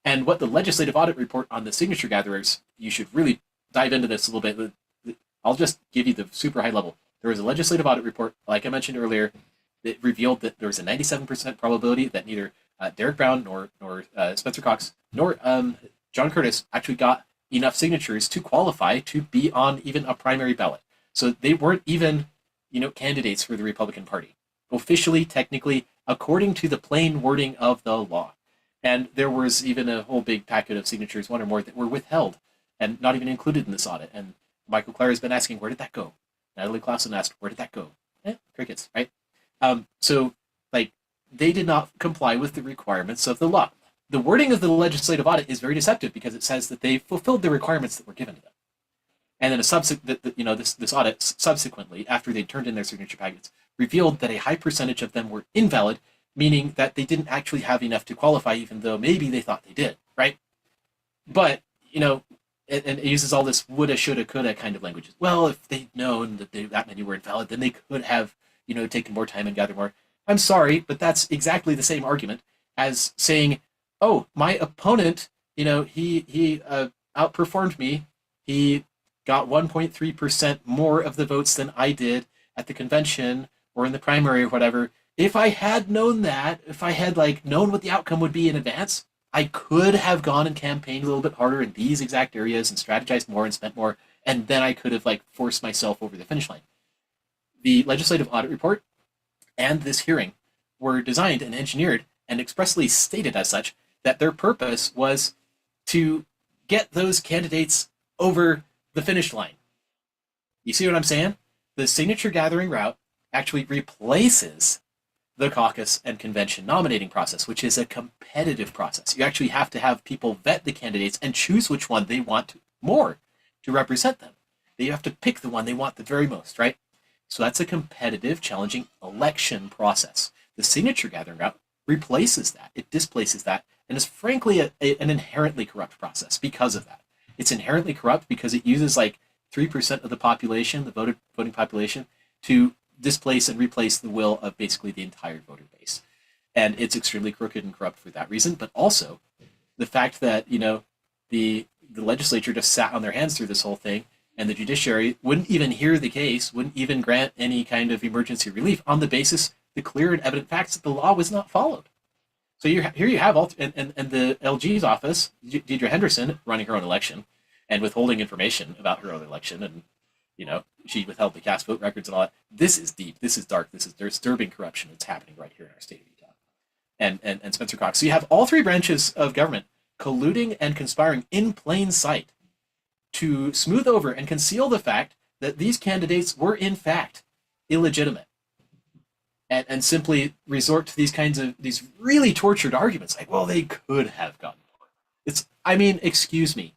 Speaker 1: And what the legislative audit report on the signature gatherers, you should really dive into this a little bit. I'll just give you the super high level. There was a legislative audit report, like I mentioned earlier, that revealed that there was a 97% probability that neither Derek Brown nor Spencer Cox nor John Curtis actually got enough signatures to qualify to be on even a primary ballot. So they weren't even, candidates for the Republican Party, officially, technically, according to the plain wording of the law. And there was even a whole big packet of signatures, one or more, that were withheld and not even included in this audit. And Michael Clare has been asking, where did that go? Natalie Clausen asked, where did that go? Crickets, right? So they did not comply with the requirements of the law. The wording of the legislative audit is very deceptive because it says that they fulfilled the requirements that were given to them. And then this audit subsequently, after they turned in their signature packets, revealed that a high percentage of them were invalid, meaning that they didn't actually have enough to qualify, even though maybe they thought they did, right? But, and it uses all this woulda, shoulda, coulda kind of languages. Well, if they'd known that that many were invalid, then they could have, taken more time and gathered more. I'm sorry, but that's exactly the same argument as saying, oh, my opponent, he outperformed me. He got 1.3% more of the votes than I did at the convention or in the primary or whatever. If I had known that, if I had known what the outcome would be in advance, I could have gone and campaigned a little bit harder in these exact areas and strategized more and spent more, and then I could have forced myself over the finish line. The legislative audit report and this hearing were designed and engineered and expressly stated as such that their purpose was to get those candidates over the finish line. You see what I'm saying? The signature gathering route actually replaces the caucus and convention nominating process, which is a competitive process. You actually have to have people vet the candidates and choose which one they want more to represent them. They have to pick the one they want the very most, right? So that's a competitive, challenging election process. The signature gathering route replaces that. It displaces that, and is frankly an inherently corrupt process because of that. It's inherently corrupt because it uses 3% of the population, the voting population, to displace and replace the will of basically the entire voter base. And it's extremely crooked and corrupt for that reason, but also the fact that, the legislature just sat on their hands through this whole thing, and the judiciary wouldn't even hear the case, wouldn't even grant any kind of emergency relief on the basis the clear and evident facts that the law was not followed. So here you have, and the LG's office, Deidre Henderson, running her own election and withholding information about her own election, and she withheld the cast vote records and all that. This is deep. This is dark. This is disturbing corruption that's happening right here in our state of Utah. and Spencer Cox. So you have all three branches of government colluding and conspiring in plain sight to smooth over and conceal the fact that these candidates were in fact illegitimate, and simply resort to these really tortured arguments like, well, they could have gotten more. Excuse me.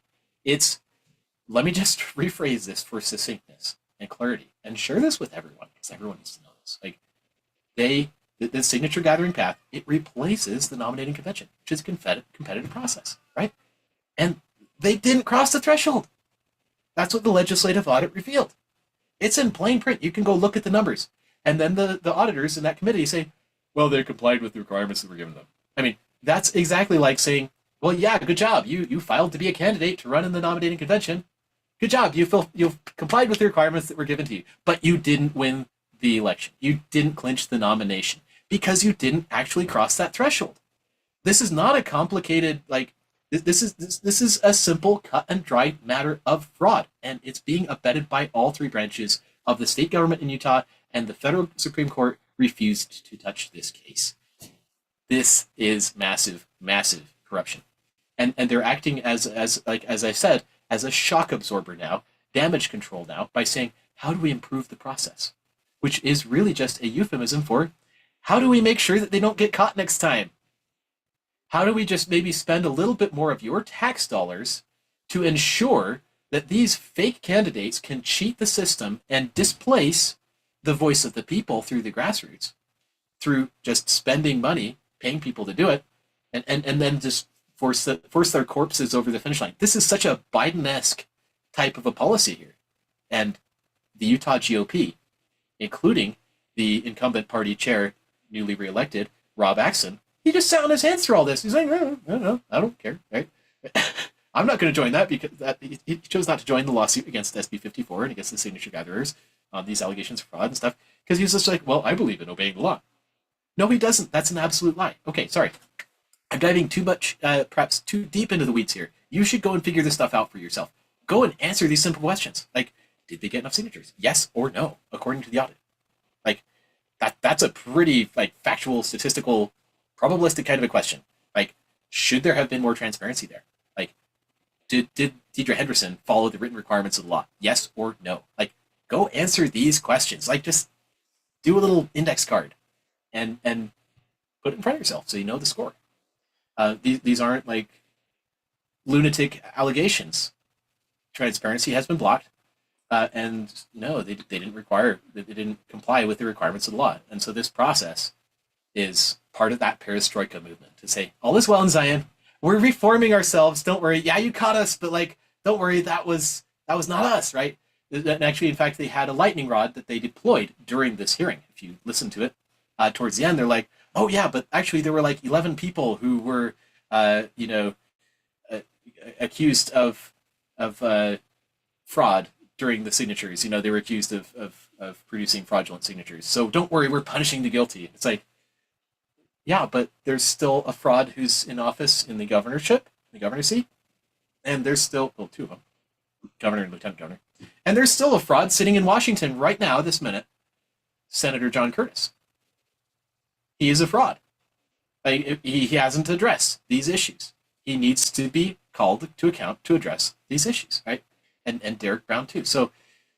Speaker 1: Let me just rephrase this for succinctness and clarity and share this with everyone because everyone needs to know this. Like, the signature gathering path, it replaces the nominating convention, which is a competitive process, right? And they didn't cross the threshold. That's what the legislative audit revealed. It's in plain print. You can go look at the numbers. And then the auditors in that committee say, well, they complied with the requirements that were given them. That's exactly like saying, well, yeah, good job. You filed to be a candidate to run in the nominating convention. Good job. You've complied with the requirements that were given to you, but you didn't win the election. You didn't clinch the nomination because you didn't actually cross that threshold. This is not a complicated, this is a simple cut and dry matter of fraud, and it's being abetted by all three branches of the state government in Utah, and the federal Supreme Court refused to touch this case. This is massive, massive corruption. And they're acting as I said, as a shock absorber now, damage control now, by saying, how do we improve the process? Which is really just a euphemism for, how do we make sure that they don't get caught next time? How do we just maybe spend a little bit more of your tax dollars to ensure that these fake candidates can cheat the system and displace the voice of the people through the grassroots, through just spending money, paying people to do it, and then just force their corpses over the finish line. This is such a Biden-esque type of a policy here. And the Utah GOP, including the incumbent party chair, newly reelected, Rob Axson, he just sat on his hands through all this. He's like, no, I don't care, right? I'm not going to join that because he chose not to join the lawsuit against SB 54 and against the signature gatherers on these allegations of fraud and stuff, because he was just like, well, I believe in obeying the law. No, he doesn't. That's an absolute lie. Okay, sorry. I'm diving too much, perhaps too deep into the weeds here. You should go and figure this stuff out for yourself. Go and answer these simple questions. Like, did they get enough signatures? Yes or no, according to the audit. Like, that's a pretty, factual, statistical, probabilistic kind of a question. Like, should there have been more transparency there? Like, did Deidre Henderson follow the written requirements of the law? Yes or no? Like, go answer these questions. Like, just do a little index card and put it in front of yourself so you know the score. These aren't lunatic allegations. Transparency has been blocked, and no, they didn't comply with the requirements of the law. And so this process is part of that perestroika movement to say, all is well in Zion. We're reforming ourselves. Don't worry. Yeah, you caught us, but don't worry. That was not us, right? And actually, in fact, they had a lightning rod that they deployed during this hearing. If you listen to it, towards the end, they're like, oh yeah, but actually there were 11 people who were, accused of fraud during the signatures. They were accused of producing fraudulent signatures. So don't worry, we're punishing the guilty. It's like, yeah, but there's still a fraud who's in office in the governorship, the governor seat, and there's still, well, two of them, governor and lieutenant governor, and there's still a fraud sitting in Washington right now, this minute, Senator John Curtis. He is a fraud. He hasn't addressed these issues. He needs to be called to account to address these issues, right? And Derek Brown too. So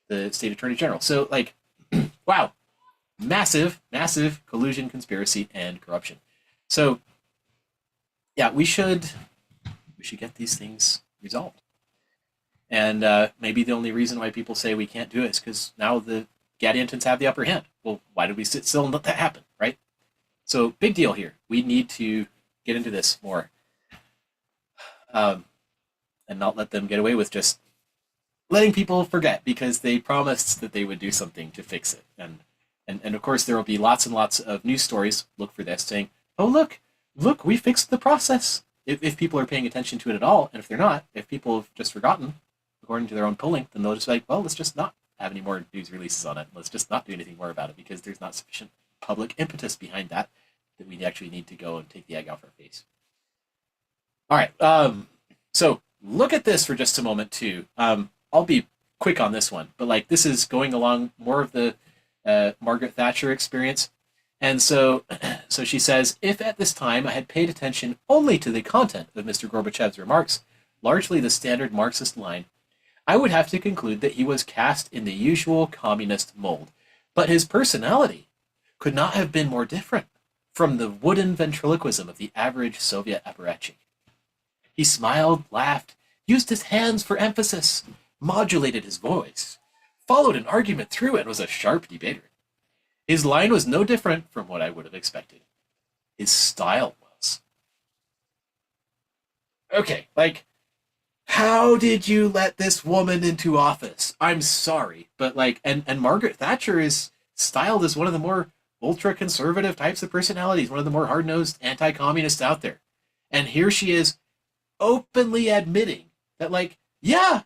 Speaker 1: the state attorney general. So wow, massive, massive collusion, conspiracy, and corruption. So yeah, we should get these things resolved. And maybe the only reason why people say we can't do it is because now the Gadiantons have the upper hand. Well, why did we sit still and let that happen, right? So big deal here. We need to get into this more, and not let them get away with just letting people forget because they promised that they would do something to fix it. And of course there will be lots and lots of news stories. Look for this saying, oh look, we fixed the process. If people are paying attention to it at all, and if they're not, if people have just forgotten, according to their own polling, then they'll just be like, well, let's just not have any more news releases on it. Let's just not do anything more about it because there's not sufficient public impetus behind that we actually need to go and take the egg off our face. All right, so look at this for just a moment too. I'll be quick on this one, but this is going along more of the Margaret Thatcher experience. And so, so she says, if at this time I had paid attention only to the content of Mr. Gorbachev's remarks, largely the standard Marxist line, I would have to conclude that he was cast in the usual communist mold. But his personality could not have been more different from the wooden ventriloquism of the average Soviet apparatchik. He smiled, laughed, used his hands for emphasis, modulated his voice, followed an argument through, and was a sharp debater. His line was no different from what I would have expected. His style was. Okay, like, how did you let this woman into office? I'm sorry, but like, and Margaret Thatcher is styled as one of the more ultra-conservative types of personalities, one of the more hard-nosed anti-communists out there. And here she is openly admitting that, like, yeah,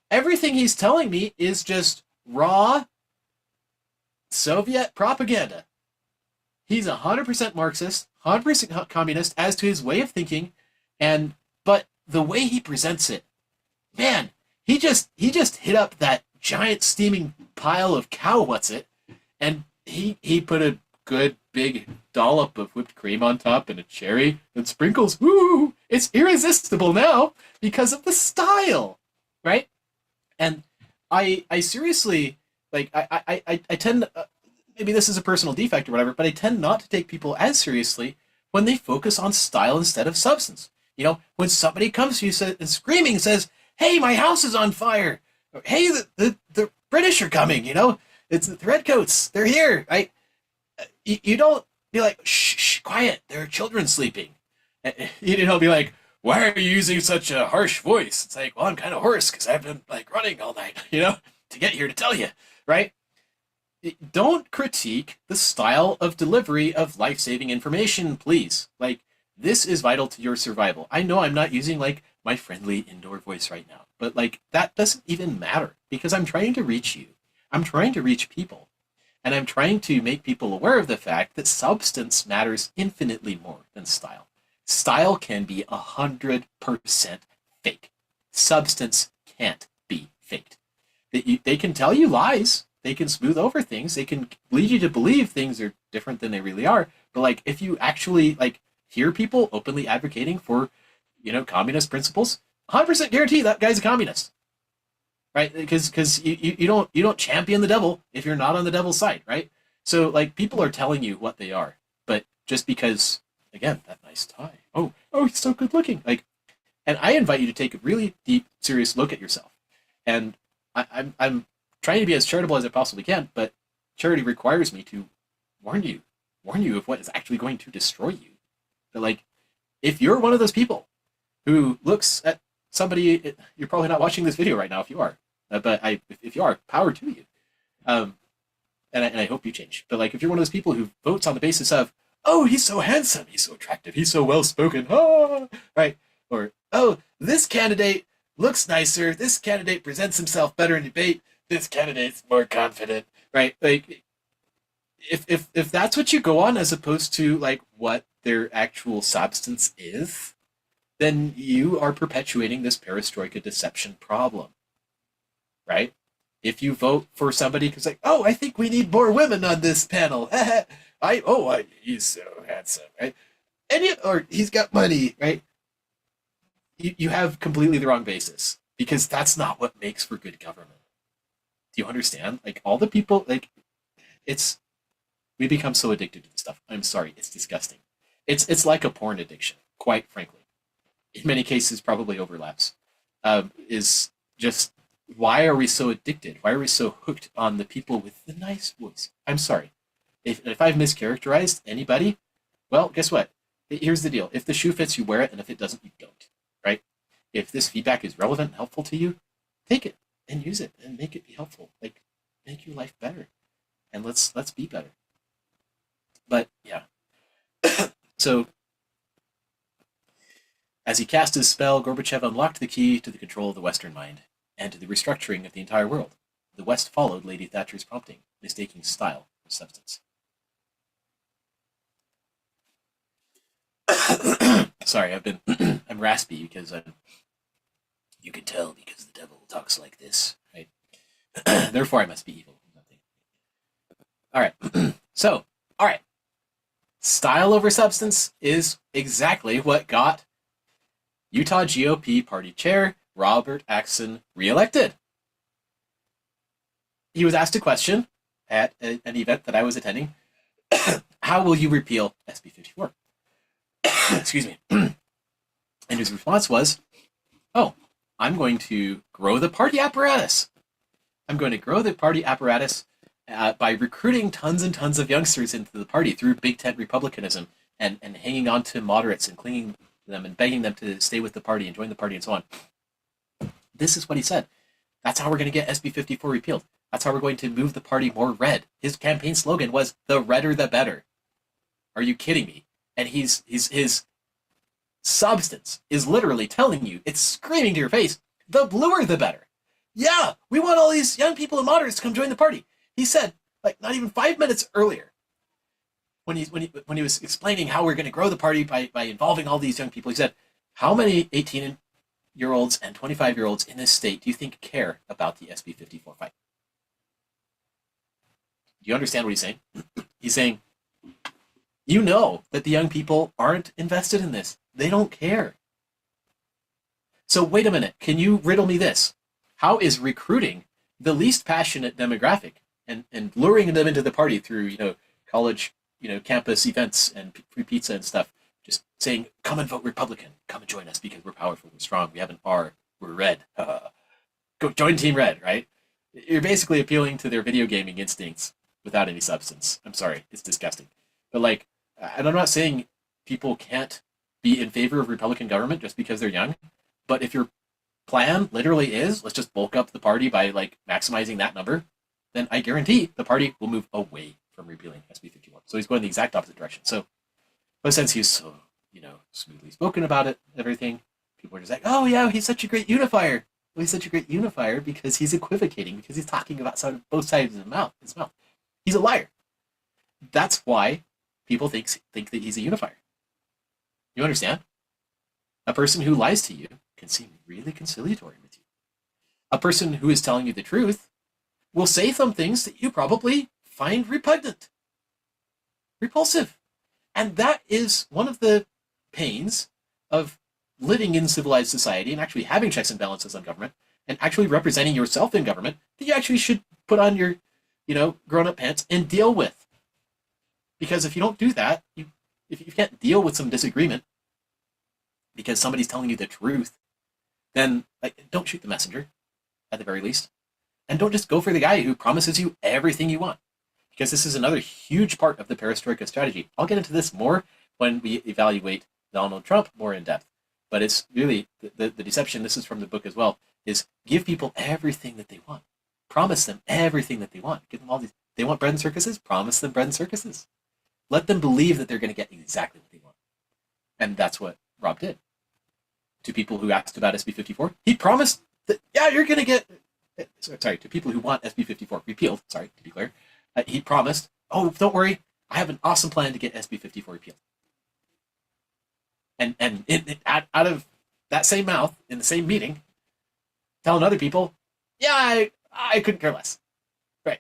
Speaker 1: everything he's telling me is just raw Soviet propaganda. He's 100% Marxist, 100% communist as to his way of thinking, but the way he presents it, man, he just hit up that giant steaming pile of cow what's it, and he put a good big dollop of whipped cream on top and a cherry and sprinkles. Woo! It's irresistible now because of the style, right? And I seriously, like, I tend, maybe this is a personal defect or whatever, but I tend not to take people as seriously when they focus on style instead of substance. You know, when somebody comes to you and screaming says, "Hey, my house is on fire," or, "Hey, the British are coming," you know, it's the redcoats, they're here, right? You don't be like, "Shh, shh, quiet, there are children sleeping." You know, be like, "Why are you using such a harsh voice?" It's like, "Well, I'm kind of hoarse because I've been like running all night, you know, to get here to tell you," right? Don't critique the style of delivery of life-saving information, please. Like, this is vital to your survival. I know I'm not using like my friendly indoor voice right now, but like that doesn't even matter because I'm trying to reach you. I'm trying to reach people. And I'm trying to make people aware of the fact that substance matters infinitely more than style. Style can be 100% fake. Substance can't be faked. They can tell you lies. They can smooth over things. They can lead you to believe things are different than they really are. But like, if you actually like hear people openly advocating for, you know, communist principles, 100% guarantee that guy's a communist, right? Because you don't champion the devil if you're not on the devil's side, right? So like, people are telling you what they are, but just because, again, that nice tie, oh, he's so good looking, like, and I invite you to take a really deep, serious look at yourself, and I'm trying to be as charitable as I possibly can, but charity requires me to warn you of what is actually going to destroy you. But like, if you're one of those people who looks at somebody, you're probably not watching this video right now if you are, but if you are, power to you. And I hope you change. But like, if you're one of those people who votes on the basis of, "Oh, he's so handsome, he's so attractive, he's so well spoken," right? Or, "Oh, this candidate looks nicer, this candidate presents himself better in debate, this candidate's more confident," right? Like, if that's what you go on as opposed to like what their actual substance is, then you are perpetuating this perestroika deception problem, right? If you vote for somebody who's like, "Oh, I think we need more women on this panel," he's so handsome, right? Or he's got money, right? You have completely the wrong basis because that's not what makes for good government. Do you understand? Like, all the people, like, we become so addicted to this stuff. I'm sorry, it's disgusting. It's like a porn addiction, quite frankly. In many cases, probably overlaps. Is just, why are we so addicted? Why are we so hooked on the people with the nice voice? I'm sorry. If I've mischaracterized anybody, well, guess what? Here's the deal. If the shoe fits, you wear it, and if it doesn't, you don't. Right? If this feedback is relevant and helpful to you, take it and use it and make it be helpful. Like, make your life better. And let's be better. But yeah. So, as he cast his spell, Gorbachev unlocked the key to the control of the Western mind and to the restructuring of the entire world. The West followed Lady Thatcher's prompting, mistaking style for substance. Sorry, I'm raspy because you can tell because the devil talks like this, right? Therefore I must be evil. All right. So, all right. Style over substance is exactly what got Utah GOP party chair Robert Axson reelected. He was asked a question at an event that I was attending. How will you repeal SB 54? Excuse me. And his response was, oh, I'm going to grow the party apparatus. I'm going to grow the party apparatus by recruiting tons and tons of youngsters into the party through big tent republicanism and hanging on to moderates and clinging to them and begging them to stay with the party and join the party and so on. This is what he said. That's how we're going to get SB 54 repealed. That's how we're going to move the party more red. His campaign slogan was, the redder the better. Are you kidding me? And his substance is literally telling you, it's screaming to your face, the bluer the better. Yeah, we want all these young people and moderates to come join the party. He said, like, not even 5 minutes earlier, when he was explaining how we're going to grow the party by involving all these young people, he said, how many 18-year-olds and 25-year-olds in this state do you think care about the SB 54 fight? Do you understand what he's saying? He's saying, you know that the young people aren't invested in this. They don't care. So wait a minute. Can you riddle me this? How is recruiting the least passionate demographic and luring them into the party through, college, campus events and free pizza and stuff, just saying, come and vote Republican. Come and join us because we're powerful, we're strong, we have an R, we're red. Go join Team Red, right? You're basically appealing to their video gaming instincts without any substance. I'm sorry, it's disgusting. But and I'm not saying people can't be in favor of Republican government just because they're young, but if your plan literally is, let's just bulk up the party by maximizing that number, then I guarantee the party will move away from repealing SB 51. So he's going the exact opposite direction. So in a sense, he's so, smoothly spoken about it, everything. People are just like, oh yeah, he's such a great unifier. Well, he's such a great unifier because he's equivocating, because he's talking about both sides of his mouth. He's a liar. That's why people think that he's a unifier. You understand? A person who lies to you can seem really conciliatory with you. A person who is telling you the truth will say some things that you probably find repugnant, repulsive. And that is one of the pains of living in civilized society and actually having checks and balances on government and actually representing yourself in government that you actually should put on your, grown-up pants and deal with. Because if you don't do that, if you can't deal with some disagreement because somebody's telling you the truth, then don't shoot the messenger, at the very least. And don't just go for the guy who promises you everything you want. Because this is another huge part of the perestroika strategy. I'll get into this more when we evaluate Donald Trump more in depth. But it's really, the deception, this is from the book as well, is give people everything that they want. Promise them everything that they want. Give them all these, they want bread and circuses? Promise them bread and circuses. Let them believe that they're going to get exactly what they want. And that's what Rob did. To people who asked about SB 54, he promised that, yeah, you're going to get, sorry, to people who want SB 54 repealed, sorry, to be clear, he promised, oh, don't worry, I have an awesome plan to get SB 54 repealed. And out of that same mouth, in the same meeting, telling other people, yeah, I couldn't care less. Right.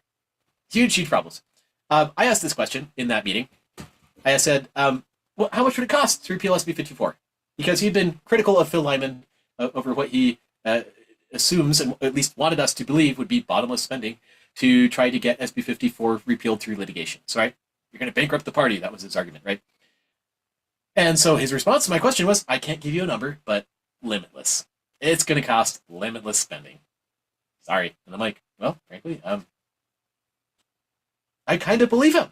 Speaker 1: Huge problems. I asked this question in that meeting. I said, how much would it cost to repeal SB 54? Because he'd been critical of Phil Lyman over what he assumes, and at least wanted us to believe, would be bottomless spending to try to get SB 54 repealed through litigation. So, right, you're going to bankrupt the party. That was his argument, right? And so his response to my question was, I can't give you a number, but limitless. It's going to cost limitless spending. Sorry. And I'm like, well, frankly, I kind of believe him.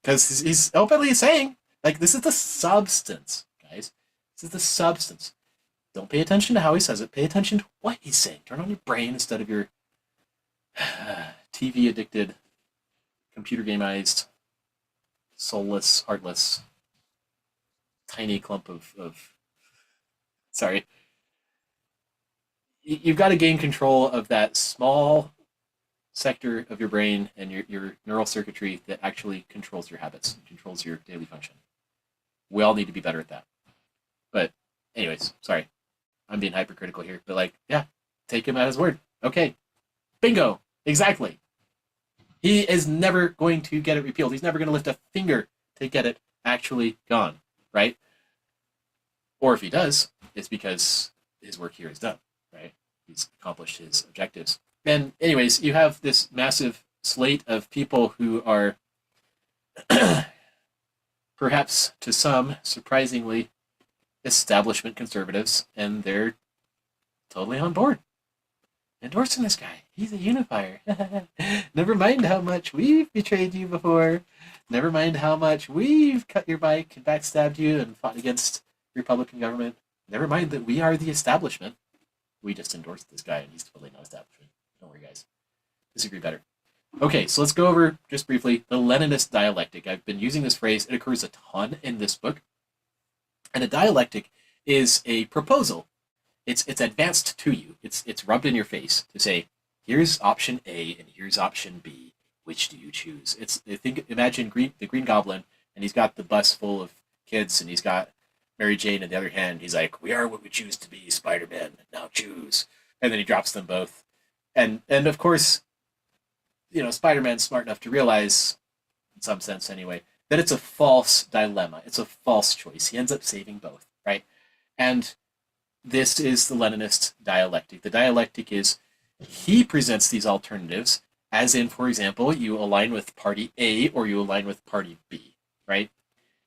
Speaker 1: Because he's openly saying, this is the substance, guys. This is the substance. Don't pay attention to how he says it. Pay attention to what he's saying. Turn on your brain instead of your TV-addicted, computer game-ized, soulless, heartless, tiny clump of sorry. You've got to gain control of that small sector of your brain and your neural circuitry that actually controls your habits, controls your daily function. We all need to be better at that. But anyways, sorry. I'm being hypercritical here. But yeah, take him at his word. Okay. Bingo. Exactly. He is never going to get it repealed. He's never going to lift a finger to get it actually gone, right? Or if he does, it's because his work here is done, right? He's accomplished his objectives. And anyways, you have this massive slate of people who are perhaps to some surprisingly establishment conservatives, and they're totally on board, endorsing this guy. He's a unifier. Never mind how much we've betrayed you before. Never mind how much we've cut your bike and backstabbed you and fought against Republican government. Never mind that we are the establishment. We just endorsed this guy, and he's totally not establishment. Don't worry, guys. Disagree better. Okay, so let's go over, just briefly, the Leninist dialectic. I've been using this phrase. It occurs a ton in this book. And a dialectic is a proposal. It's advanced to you. It's rubbed in your face to say, here's option A and here's option B. Which do you choose? Imagine the Green Goblin, and he's got the bus full of kids, and he's got Mary Jane on the other hand. He's like, we are what we choose to be, Spider-Man. Now choose. And then he drops them both. And of course, Spider-Man's smart enough to realize, in some sense anyway, that it's a false dilemma. It's a false choice. He ends up saving both, right? And this is the Leninist dialectic. The dialectic is, he presents these alternatives, as in, for example, you align with party A or you align with party B, right?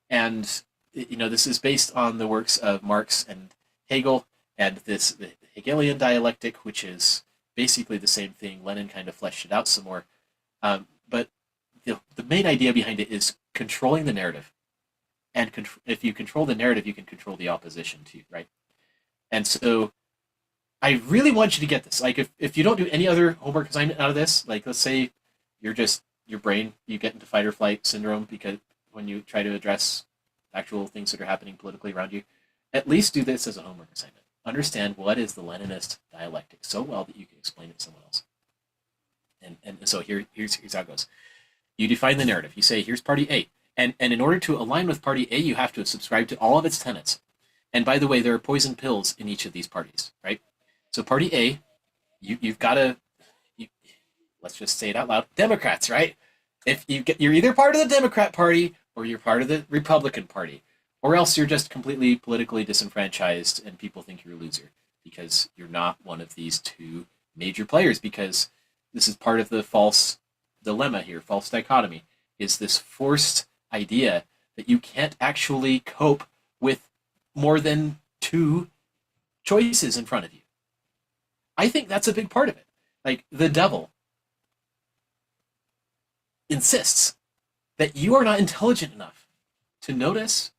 Speaker 1: And, this is based on the works of Marx and Hegel, and the Hegelian dialectic, which is basically the same thing. Lenin kind of fleshed it out some more. But the main idea behind it is controlling the narrative. And if you control the narrative, you can control the opposition too, right? And so I really want you to get this. Like, if you don't do any other homework assignment out of this, like, let's say your brain, you get into fight or flight syndrome because when you try to address actual things that are happening politically around you, at least do this as a homework assignment. Understand what is the Leninist dialectic so well that you can explain it to someone else. And so here's how it goes. You define the narrative. You say, here's party A. And in order to align with party A, you have to subscribe to all of its tenets. And by the way, there are poison pills in each of these parties, right? So party A, you've got to, let's just say it out loud, Democrats, right? If you're either part of the Democrat Party or you're part of the Republican Party, or else you're just completely politically disenfranchised and people think you're a loser because you're not one of these two major players, because this is part of the false dilemma here, false dichotomy, is this forced idea that you can't actually cope with more than two choices in front of you. I think that's a big part of it. Like, the devil insists that you are not intelligent enough to notice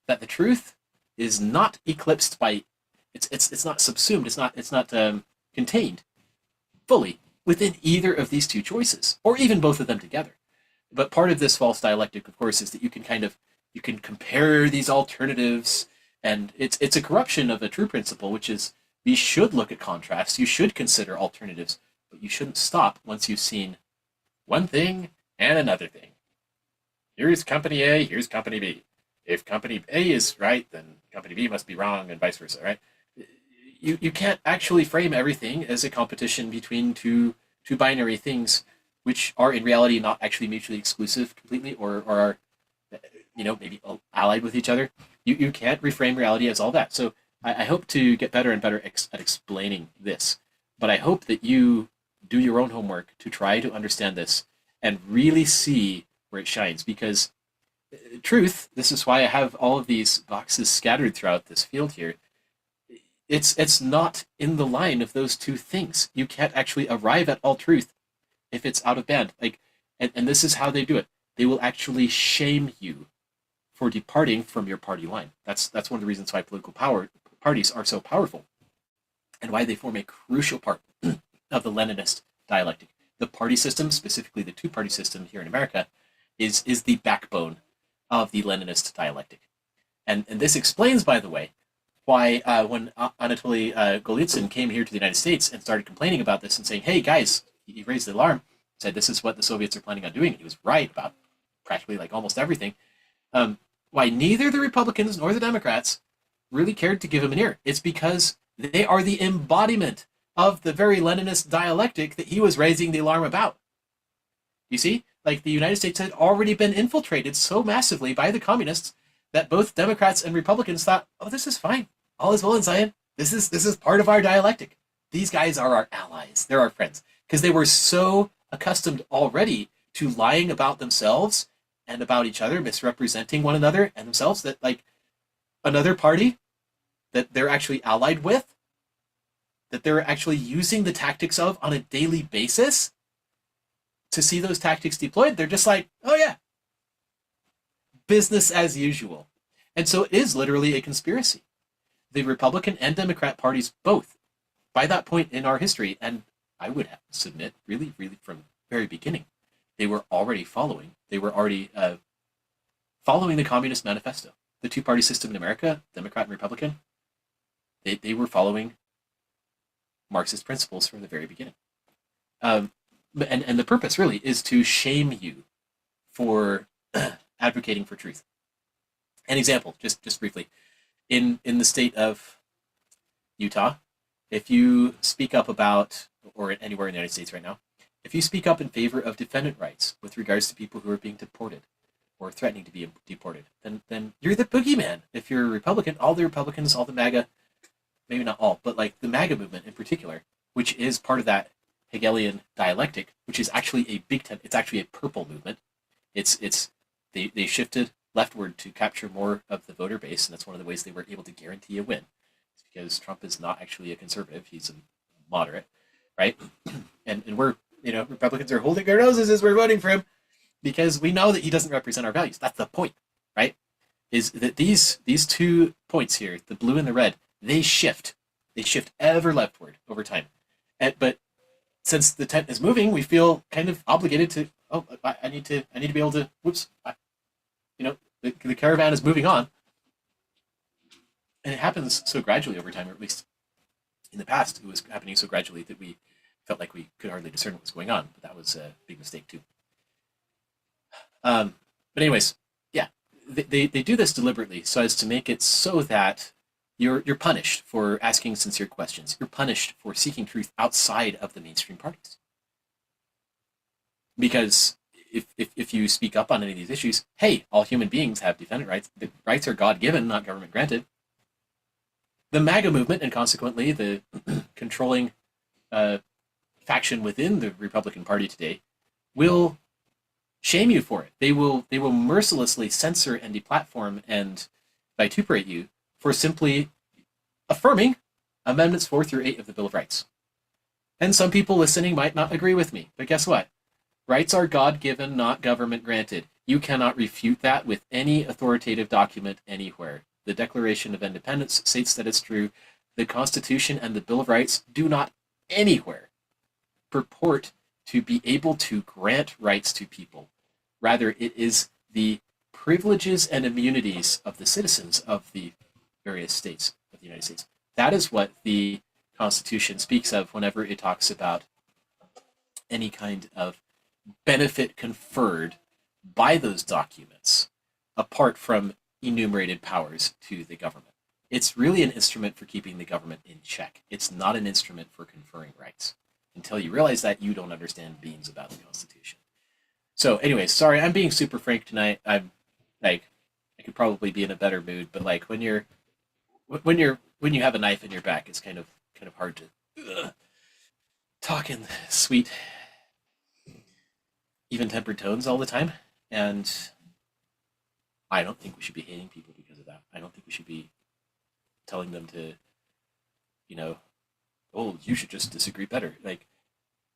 Speaker 1: that the truth is not eclipsed by, it's not subsumed, it's not contained fully within either of these two choices, or even both of them together. But part of this false dialectic, of course, is that you can compare these alternatives, and it's a corruption of a true principle, which is you should look at contrast, you should consider alternatives, but you shouldn't stop once you've seen one thing and another thing. Here's company A, here's company B. If company A is right, then company B must be wrong, and vice versa, right? You can't actually frame everything as a competition between two binary things, which are in reality not actually mutually exclusive completely, or are maybe allied with each other. You can't reframe reality as all that. So I hope to get better and better at explaining this, but I hope that you do your own homework to try to understand this and really see where it shines, because truth, this is why I have all of these boxes scattered throughout this field here, it's not in the line of those two things. You can't actually arrive at all truth if it's out of band. And this is how they do it. They will actually shame you for departing from your party line. That's one of the reasons why political parties are so powerful, and why they form a crucial part of the Leninist dialectic. The party system, specifically the two-party system here in America, is the backbone of the Leninist dialectic. And this explains, by the way, why when Anatoly Golitsyn came here to the United States and started complaining about this and saying, hey, guys, he raised the alarm, said this is what the Soviets are planning on doing, and he was right about practically like almost everything, why neither the Republicans nor the Democrats really cared to give him an ear. It's because they are the embodiment of the very Leninist dialectic that he was raising the alarm about. You see? Like the United States had already been infiltrated so massively by the communists that both Democrats and Republicans thought, "Oh, this is fine. All is well in Zion. This is part of our dialectic. These guys are our allies. They're our friends." Because they were so accustomed already to lying about themselves and about each other, misrepresenting one another and themselves, that like another party that they're actually allied with, that they're actually using the tactics of on a daily basis, to see those tactics deployed, they're just like, oh yeah, business as usual. And so it is literally a conspiracy. The Republican and Democrat parties both, by that point in our history, and I would have to submit, really, really from the very beginning, they were already following the Communist Manifesto. The two-party system in America, Democrat and Republican, they were following Marxist principles from the very beginning. And the purpose really is to shame you for advocating for truth. An example, just briefly, in the state of Utah, if you speak up about, or anywhere in the United States right now, if you speak up in favor of defendant rights with regards to people who are being deported or threatening to be deported, then you're the boogeyman. If you're a Republican, all the Republicans, all the MAGA, maybe not all, but like the MAGA movement in particular, which is part of that Hegelian dialectic, which is actually a big tent. It's actually a purple movement. They shifted leftward to capture more of the voter base, and that's one of the ways they were able to guarantee a win. It's because Trump is not actually a conservative; he's a moderate, right? And we're, Republicans are holding their noses as we're voting for him because we know that he doesn't represent our values. That's the point, right? Is that these 2 points here, the blue and the red, they shift ever leftward over time, but since the tent is moving, we feel kind of obligated to. Oh, I need to be able to. Whoops, the caravan is moving on, and it happens so gradually over time, or at least in the past, it was happening so gradually that we felt like we could hardly discern what was going on. But that was a big mistake too. But anyways, yeah, they do this deliberately so as to make it so that you're punished for asking sincere questions. You're punished for seeking truth outside of the mainstream parties. Because if you speak up on any of these issues, hey, all human beings have defendant rights. The rights are God-given, not government-granted. The MAGA movement, and consequently the controlling faction within the Republican Party today, will shame you for it. They will mercilessly censor and deplatform and vituperate you for simply affirming Amendments 4 through 8 of the Bill of Rights. And some people listening might not agree with me, but guess what? Rights are God-given, not government-granted. You cannot refute that with any authoritative document anywhere. The Declaration of Independence states that it's true. The Constitution and the Bill of Rights do not anywhere purport to be able to grant rights to people. Rather, it is the privileges and immunities of the citizens of the various states of the United States. That is what the Constitution speaks of whenever it talks about any kind of benefit conferred by those documents apart from enumerated powers to the government. It's really an instrument for keeping the government in check. It's not an instrument for conferring rights. Until you realize that, you don't understand beans about the Constitution. So anyways, sorry, I'm being super frank tonight. I'm like, I could probably be in a better mood, but like when you have a knife in your back, it's kind of hard to talk in sweet, even-tempered tones all the time. And I don't think we should be hating people because of that. I don't think we should be telling them to, oh, you should just disagree better. Like,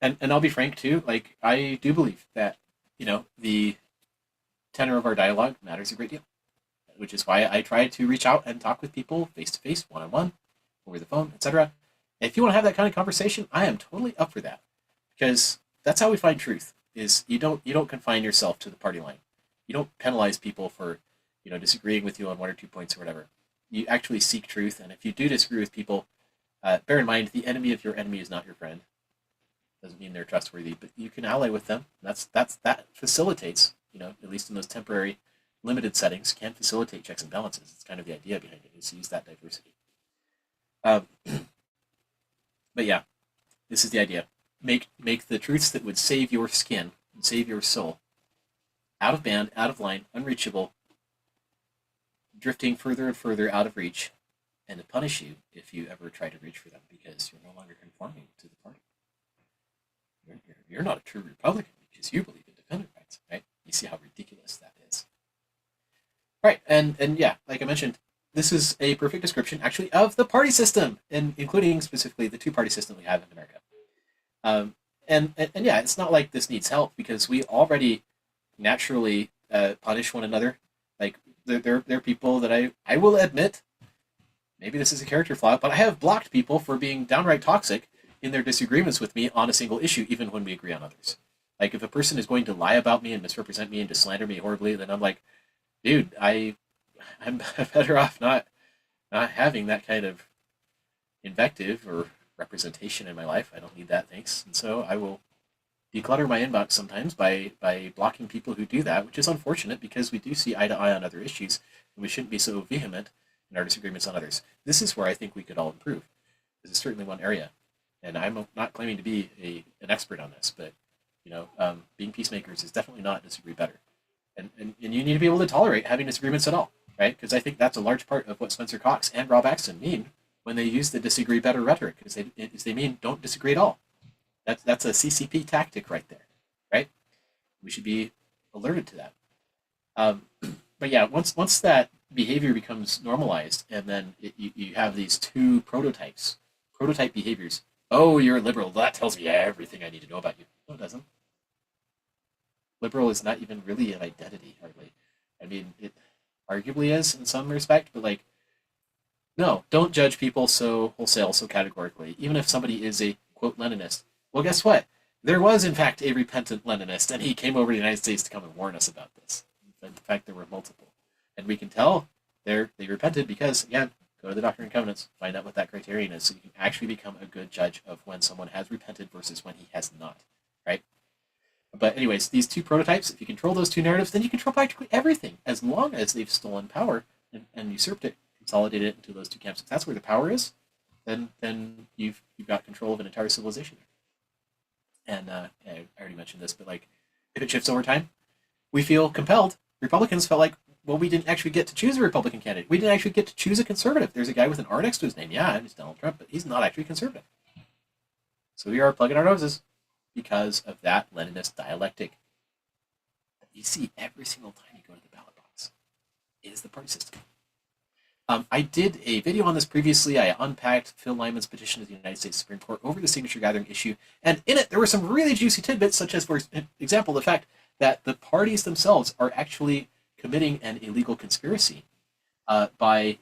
Speaker 1: and I'll be frank too. Like, I do believe that, the tenor of our dialogue matters a great deal, which is why I try to reach out and talk with people face to face, one on one, over the phone, etc. If you want to have that kind of conversation, I am totally up for that, because that's how we find truth. Is you don't confine yourself to the party line. You don't penalize people for disagreeing with you on 1 or 2 points or whatever. You actually seek truth, and if you do disagree with people, bear in mind the enemy of your enemy is not your friend. Doesn't mean they're trustworthy, but you can ally with them. That facilitates, at least in those temporary, limited settings, can facilitate checks and balances. It's kind of the idea behind it, is to use that diversity. But yeah, this is the idea. Make the truths that would save your skin and save your soul out of band, out of line, unreachable, drifting further and further out of reach, and to punish you if you ever try to reach for them because you're no longer conforming to the party. You're not a true Republican because you believe in defendant rights, right? You see how ridiculous that is. Right, and yeah, like I mentioned, this is a perfect description, actually, of the party system, and including specifically the two-party system we have in America. And yeah, it's not like this needs help because we already naturally punish one another. Like there are people that I will admit, maybe this is a character flaw, but I have blocked people for being downright toxic in their disagreements with me on a single issue, even when we agree on others. Like if a person is going to lie about me and misrepresent me and to slander me horribly, then I'm like, dude, I'm better off not having that kind of invective or representation in my life. I don't need that, thanks. And so I will declutter my inbox sometimes by blocking people who do that, which is unfortunate because we do see eye to eye on other issues, and we shouldn't be so vehement in our disagreements on others. This is where I think we could all improve. This is certainly one area, and I'm not claiming to be an expert on this, but being peacemakers is definitely not disagree better. And you need to be able to tolerate having disagreements at all, right? Because I think that's a large part of what Spencer Cox and Rob Axson mean when they use the disagree better rhetoric, because they mean don't disagree at all. That's a CCP tactic right there, right? We should be alerted to that. But yeah, once that behavior becomes normalized, and then you have these two prototype behaviors. Oh, you're a liberal. That tells me everything I need to know about you. No, it doesn't. Liberal is not even really an identity, hardly. I mean, it arguably is in some respect, but like, no, don't judge people so wholesale, so categorically. Even if somebody is a, quote, Leninist. Well, guess what? There was, in fact, a repentant Leninist, and he came over to the United States to come and warn us about this. In fact, there were multiple. And we can tell they repented because, again, go to the Doctrine and Covenants, find out what that criterion is, so you can actually become a good judge of when someone has repented versus when he has not, right? But anyways, these two prototypes, if you control those two narratives, then you control practically everything, as long as they've stolen power and usurped it, consolidated it into those two camps. If that's where the power is, then you've got control of an entire civilization. And I already mentioned this, but like, if it shifts over time, we feel compelled. Republicans felt like, well, we didn't actually get to choose a Republican candidate. We didn't actually get to choose a conservative. There's a guy with an R next to his name. Yeah, he's Donald Trump, but he's not actually conservative. So we are plugging our noses because of that Leninist dialectic that you see every single time you go to the ballot box. It is the party system. I did a video on this previously. I unpacked Phil Lyman's petition to the United States Supreme Court over the signature gathering issue, and in it there were some really juicy tidbits, such as, for example, the fact that the parties themselves are actually committing an illegal conspiracy by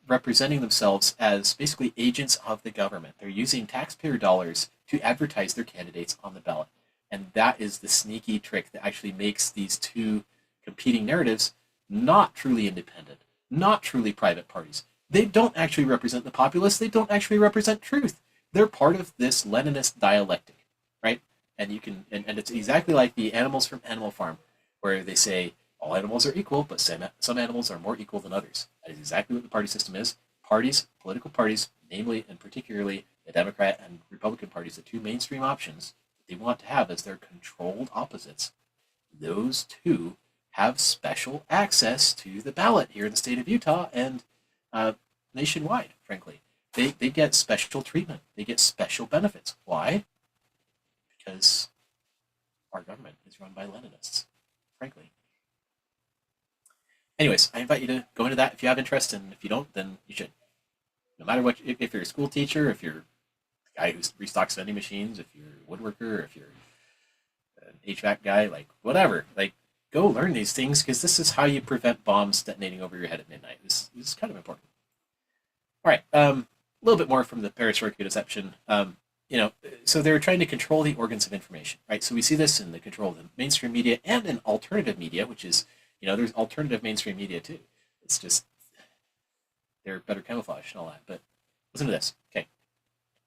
Speaker 1: representing themselves as basically agents of the government. They're using taxpayer dollars to advertise their candidates on the ballot. And that is the sneaky trick that actually makes these two competing narratives not truly independent, not truly private parties. They don't actually represent the populace. They don't actually represent truth. They're part of this Leninist dialectic, right? And you can, and it's exactly like the animals from Animal Farm, where they say all animals are equal, but some animals are more equal than others. That is exactly what the party system is. Parties, political parties, namely and particularly the Democrat and Republican parties, the two mainstream options that they want to have as their controlled opposites, those two have special access to the ballot here in the state of Utah and nationwide, frankly. They get special treatment. They get special benefits. Why? Because our government is run by Leninists, frankly. Anyways, I invite you to go into that if you have interest, and if you don't, then you should. No matter what, if you're a school teacher, if you're a guy who restocks vending machines, if you're a woodworker, if you're an HVAC guy, like whatever, like go learn these things, because this is how you prevent bombs detonating over your head at midnight. This is kind of important. All right, a little bit more from the perestroika deception. So they're trying to control the organs of information, right? So we see this in the control of the mainstream media and in alternative media, which is, there's alternative mainstream media too. It's just, they're better camouflage and all that. But listen to this, okay?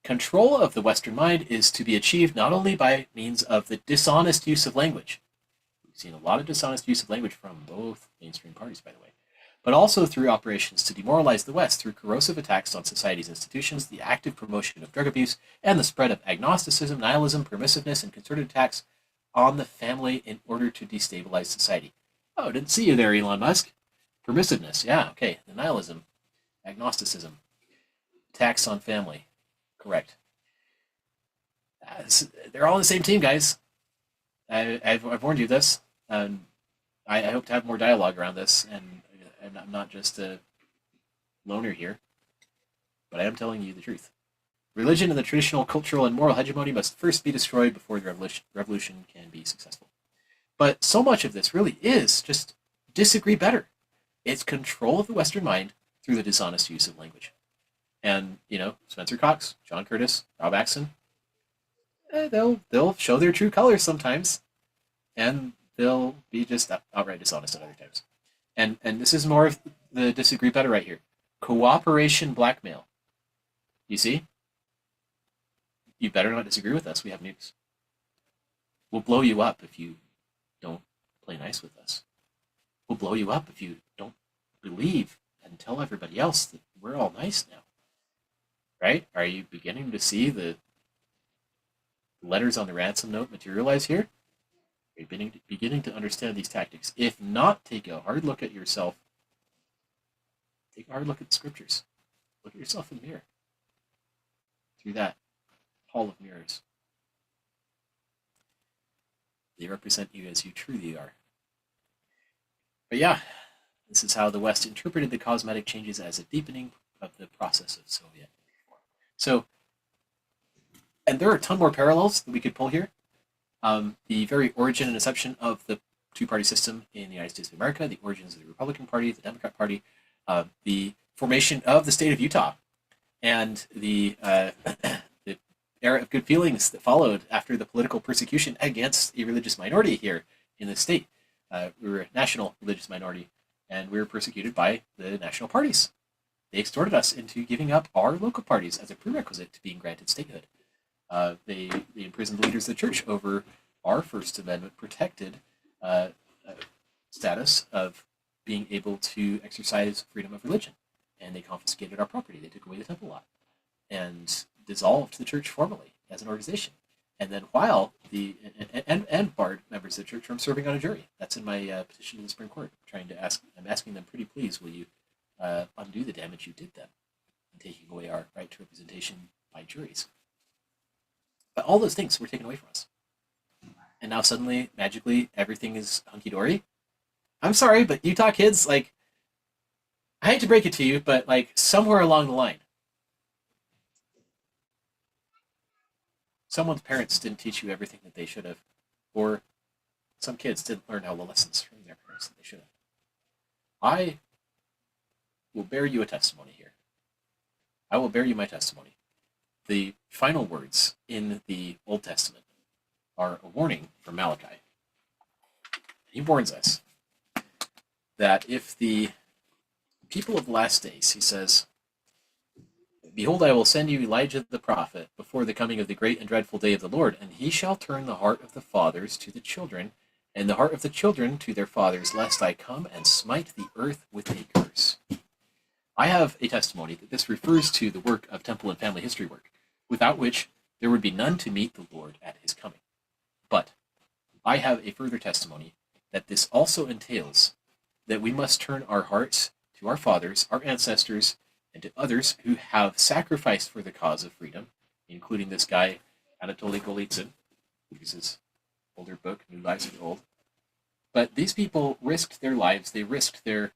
Speaker 1: Control of the Western mind is to be achieved not only by means of the dishonest use of language. We've seen a lot of dishonest use of language from both mainstream parties, by the way, but also through operations to demoralize the West through corrosive attacks on society's institutions, the active promotion of drug abuse, and the spread of agnosticism, nihilism, permissiveness, and concerted attacks on the family in order to destabilize society. Oh, didn't see you there, Elon Musk. Permissiveness, yeah, okay. Denialism, agnosticism, attacks on family, correct. They're all on the same team, guys. I've warned you this. I hope to have more dialogue around this, and I'm not just a loner here, but I am telling you the truth. Religion and the traditional cultural and moral hegemony must first be destroyed before the revolution can be successful. But so much of this really is just disagree better. It's control of the Western mind through the dishonest use of language. And, Spencer Cox, John Curtis, Rob Axson, they'll show their true colors sometimes, and they'll be just outright dishonest at other times. And this is more of the disagree better right here. Cooperation blackmail. You see? You better not disagree with us. We have news. We'll blow you up if you don't play nice with us. We'll blow you up if you don't believe and tell everybody else that we're all nice now. Right? Are you beginning to see the letters on the ransom note materialize here? Are you beginning to understand these tactics? If not, take a hard look at yourself. Take a hard look at the scriptures. Look at yourself in the mirror. Through that hall of mirrors. They represent you as you truly are. But yeah, this is how the West interpreted the cosmetic changes as a deepening of the process of Soviet reform. So, and there are a ton more parallels that we could pull here. The very origin and inception of the two-party system in the United States of America, the origins of the Republican Party, the Democrat Party, the formation of the state of Utah, and the era of good feelings that followed after the political persecution against a religious minority here in the state. We were a national religious minority, and we were persecuted by the national parties. They extorted us into giving up our local parties as a prerequisite to being granted statehood. They imprisoned leaders of the church over our First Amendment protected status of being able to exercise freedom of religion. And they confiscated our property. They took away the temple lot and dissolved the church formally as an organization. And then while and barred members of the church from serving on a jury. That's in my petition to the Supreme Court. I'm asking them, pretty please, will you undo the damage you did them in taking away our right to representation by juries. But all those things were taken away from us. And now suddenly, magically, everything is hunky-dory. I'm sorry, but Utah kids, I hate to break it to you, but somewhere along the line, someone's parents didn't teach you everything that they should have, or some kids didn't learn all the lessons from their parents that they should have. I will bear you a testimony here. I will bear you my testimony. The final words in the Old Testament are a warning from Malachi. He warns us that if the people of the last days, he says, behold, I will send you Elijah the prophet before the coming of the great and dreadful day of the Lord, and he shall turn the heart of the fathers to the children, and the heart of the children to their fathers, lest I come and smite the earth with a curse. I have a testimony that this refers to the work of temple and family history work, without which there would be none to meet the Lord at his coming. But I have a further testimony that this also entails that we must turn our hearts to our fathers, our ancestors, and to others who have sacrificed for the cause of freedom, including this guy, Anatoly Golitsyn, who's his older book, New Lives for the Old. But these people risked their lives. They risked their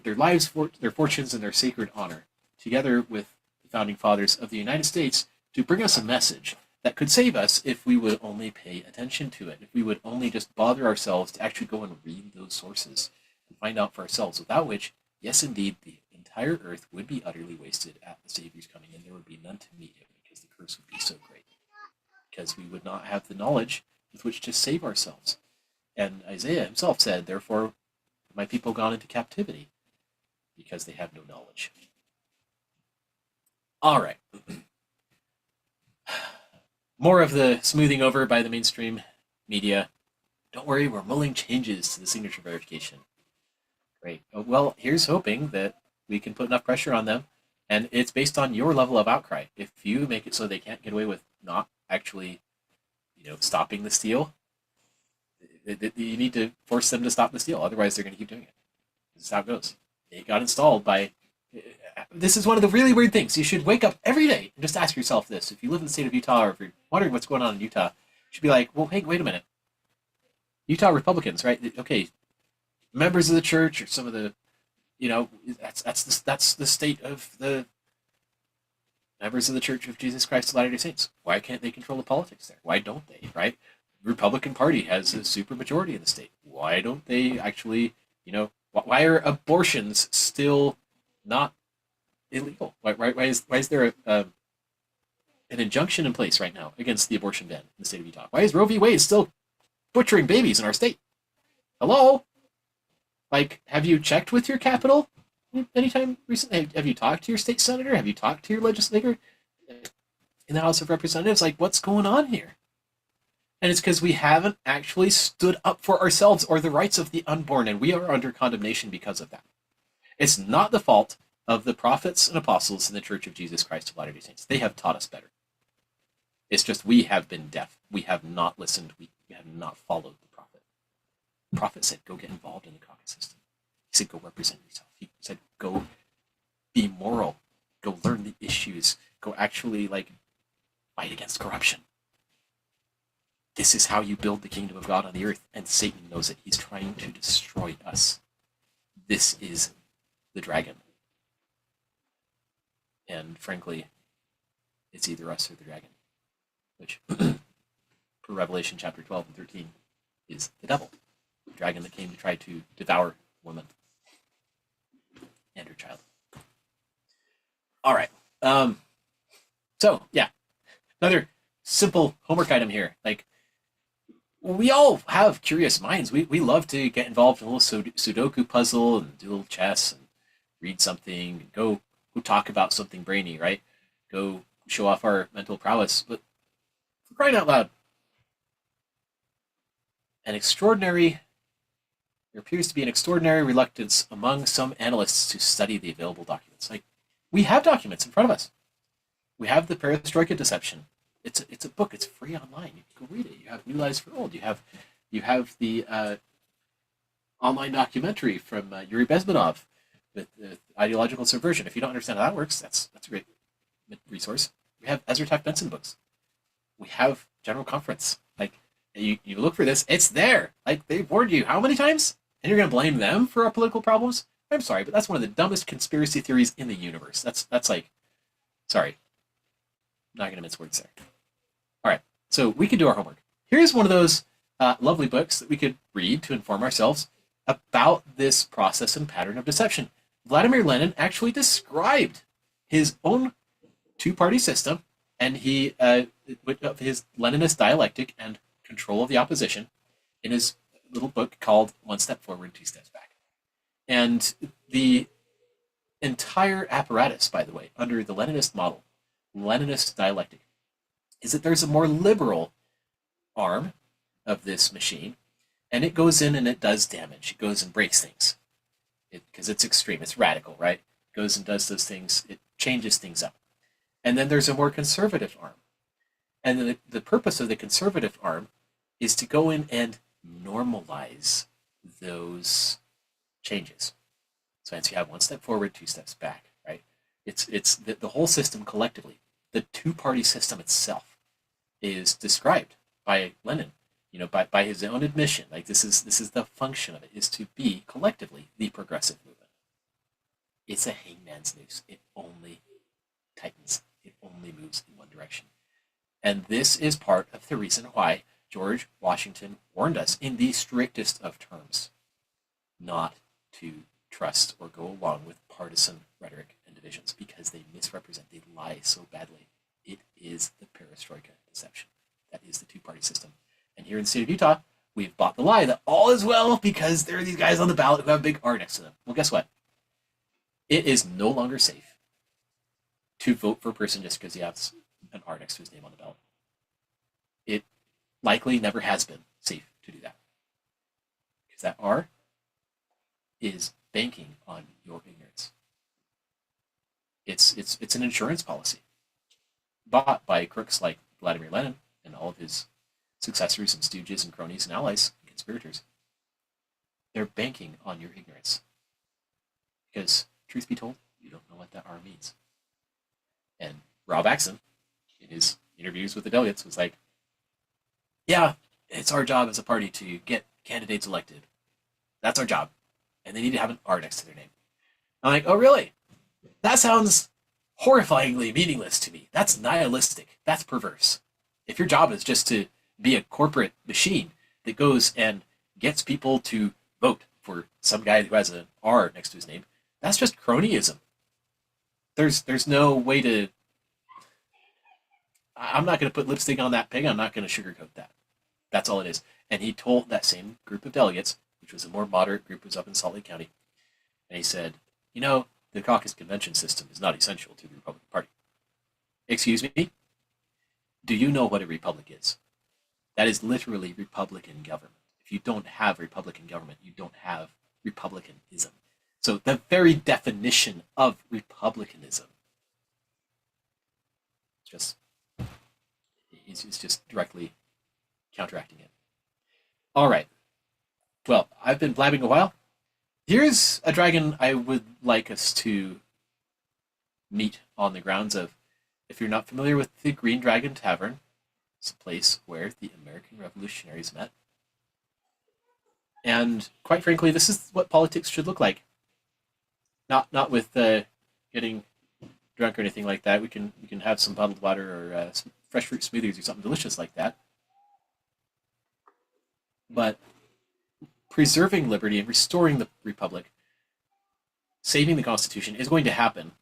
Speaker 1: lives, their fortunes, and their sacred honor, together with the founding fathers of the United States, to bring us a message that could save us if we would only pay attention to it, if we would only just bother ourselves to actually go and read those sources and find out for ourselves, without which, yes, indeed, the entire earth would be utterly wasted at the Savior's coming, and there would be none to meet him, because the curse would be so great, because we would not have the knowledge with which to save ourselves. And Isaiah himself said, therefore, my people gone into captivity, because they have no knowledge. All right. More of the smoothing over by the mainstream media. Don't worry, we're mulling changes to the signature verification. Great. Well, here's hoping that we can put enough pressure on them, and it's based on your level of outcry. If you make it so they can't get away with not actually, stopping the steal, You need to force them to stop the steal, otherwise they're going to keep doing it. This is how it goes. It got installed by. This is one of the really weird things. You should wake up every day and just ask yourself this. If you live in the state of Utah, or if you're wondering what's going on in Utah, you should be like, well, hey, wait a minute. Utah Republicans, right? Okay, members of the church, or some of the, that's the state of the members of the Church of Jesus Christ of Latter-day Saints. Why can't they control the politics there? Why don't they, right? The Republican Party has a supermajority in the state. Why don't they actually, why are abortions still not illegal? Why is there an injunction in place right now against the abortion ban in the state of Utah? Why is Roe v. Wade still butchering babies in our state? Hello? Like, have you checked with your capital anytime recently? Have you talked to your state senator? Have you talked to your legislator in the House of Representatives? Like, what's going on here? And it's because we haven't actually stood up for ourselves or the rights of the unborn, and we are under condemnation because of that. It's not the fault of the prophets and apostles in the Church of Jesus Christ of Latter-day Saints. They have taught us better. It's just we have been deaf. We have not listened. We have not followed the prophet. The prophet said, go get involved in the caucus system. He said, go represent yourself. He said, go be moral. Go learn the issues. Go actually, fight against corruption. This is how you build the kingdom of God on the earth, and Satan knows it. He's trying to destroy us. This is the dragon. And frankly, it's either us or the dragon, which, per Revelation chapter 12 and 13, is the devil, the dragon that came to try to devour woman and her child. All right. So, yeah, another simple homework item here. We all have curious minds. We love to get involved in a little Sudoku puzzle and do a little chess and read something, and go talk about something brainy, right? Go show off our mental prowess. But for crying out loud, there appears to be an extraordinary reluctance among some analysts to study the available documents. We have documents in front of us. We have the Perestroika Deception. It's a book. It's free online. You can go read it. You have New Lies for Old. You have the online documentary from Yuri Bezmenov with ideological subversion. If you don't understand how that works, that's a great resource. We have Ezra Taft Benson books. We have General Conference. You look for this, it's there. They warned you how many times? And you're gonna blame them for our political problems? I'm sorry, but that's one of the dumbest conspiracy theories in the universe. Sorry. I'm not gonna mince words there. All right, so we can do our homework. Here's one of those lovely books that we could read to inform ourselves about this process and pattern of deception. Vladimir Lenin actually described his own two-party system, and his Leninist dialectic and control of the opposition in his little book called One Step Forward, Two Steps Back. And the entire apparatus, by the way, under the Leninist model, Leninist dialectic, is that there's a more liberal arm of this machine, and it goes in and it does damage. It goes and breaks things because it's extreme. It's radical, right? It goes and does those things. It changes things up. And then there's a more conservative arm. And then the purpose of the conservative arm is to go in and normalize those changes. So hence you have one step forward, two steps back, right? It's the whole system collectively. The two-party system itself is described by Lenin, by his own admission. This is the function of it, is to be collectively the progressive movement. It's a hangman's noose. It only tightens. It only moves in one direction. And this is part of the reason why George Washington warned us in the strictest of terms not to trust or go along with partisan rhetoric and divisions, because they misrepresent, they lie so badly. It is the Perestroika Deception. That is the two-party system. And here in the state of Utah, we've bought the lie that all is well because there are these guys on the ballot who have a big R next to them. Well, guess what? It is no longer safe to vote for a person just because he has an R next to his name on the ballot. It likely never has been safe to do that, because that R is banking on your ignorance. It's an insurance policy bought by crooks like Vladimir Lenin and all of his successors and stooges and cronies and allies conspirators, they're banking on your ignorance. Because, truth be told, you don't know what that R means. And Rob Axson, in his interviews with the delegates, was like, yeah, it's our job as a party to get candidates elected. That's our job. And they need to have an R next to their name. I'm like, oh, really? That sounds horrifyingly meaningless to me. That's nihilistic. That's perverse. If your job is just to be a corporate machine that goes and gets people to vote for some guy who has an R next to his name, that's just cronyism. There's no way to... I'm not going to put lipstick on that pig. I'm not going to sugarcoat that. That's all it is. And he told that same group of delegates, which was a more moderate group, was up in Salt Lake County, and he said, you know, the caucus convention system is not essential to the Republican Party. Excuse me? Do you know what a republic is? That is literally Republican government. If you don't have Republican government, you don't have Republicanism. So the very definition of Republicanism is just directly counteracting it. All right. Well, I've been blabbing a while. Here's a dragon I would like us to meet on the grounds of, if you're not familiar with the Green Dragon Tavern, it's a place where the American revolutionaries met. And quite frankly, this is what politics should look like. Not with getting drunk or anything like that. We can have some bottled water or some fresh fruit smoothies or something delicious like that. But preserving liberty and restoring the republic, saving the Constitution, is going to happen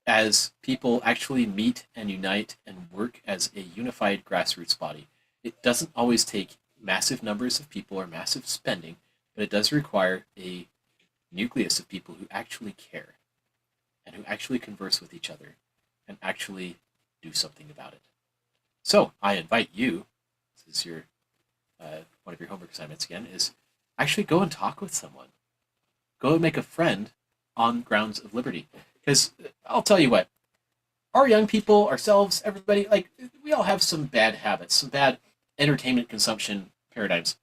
Speaker 1: as people actually meet and unite and work as a unified grassroots body. It doesn't always take massive numbers of people or massive spending, but it does require a nucleus of people who actually care and who actually converse with each other and actually do something about it. So I invite you, this is your one of your homework assignments again, is actually go and talk with someone. Go and make a friend on grounds of liberty. Because I'll tell you what, our young people, ourselves, everybody, like, we all have some bad habits, some bad entertainment consumption paradigms.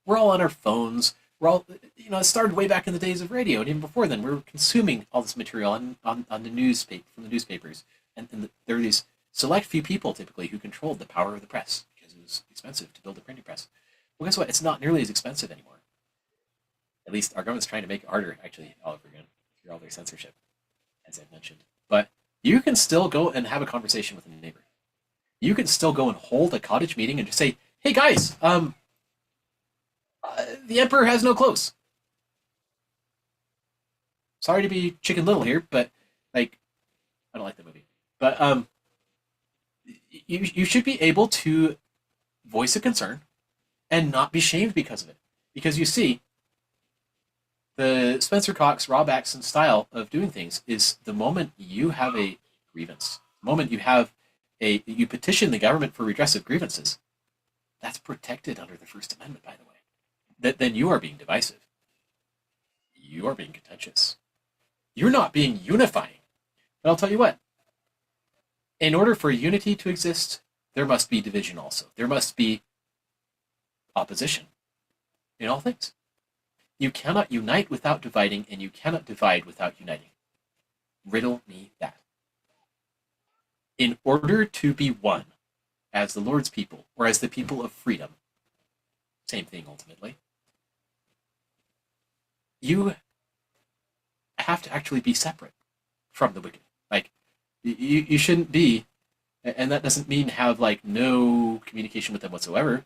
Speaker 1: We're all on our phones. We're all, it started way back in the days of radio, and even before then, we were consuming all this material on the newspaper, from the newspapers. And there are these select few people, typically, who controlled the power of the press, because it was expensive to build a printing press. Well, guess what? It's not nearly as expensive anymore. At least our government's trying to make it harder, actually, all over again, through all their censorship, as I've mentioned. But you can still go and have a conversation with a neighbor. You can still go and hold a cottage meeting and just say, hey guys, the emperor has no clothes. Sorry to be Chicken Little here, but, like, I don't like that movie. But you should be able to voice a concern and not be shamed because of it. Because you see, the Spencer Cox, Rob Axson style of doing things is the moment you have a grievance, the moment you petition the government for redress of grievances, that's protected under the First Amendment, by the way. Then you are being divisive. You are being contentious. You're not being unifying. But I'll tell you what, in order for unity to exist, there must be division also. There must be opposition in all things. You cannot unite without dividing, and you cannot divide without uniting. Riddle me that. In order to be one as the Lord's people, or as the people of freedom, same thing ultimately, you have to actually be separate from the wicked. Like, you shouldn't be, and that doesn't mean have, like, no communication with them whatsoever.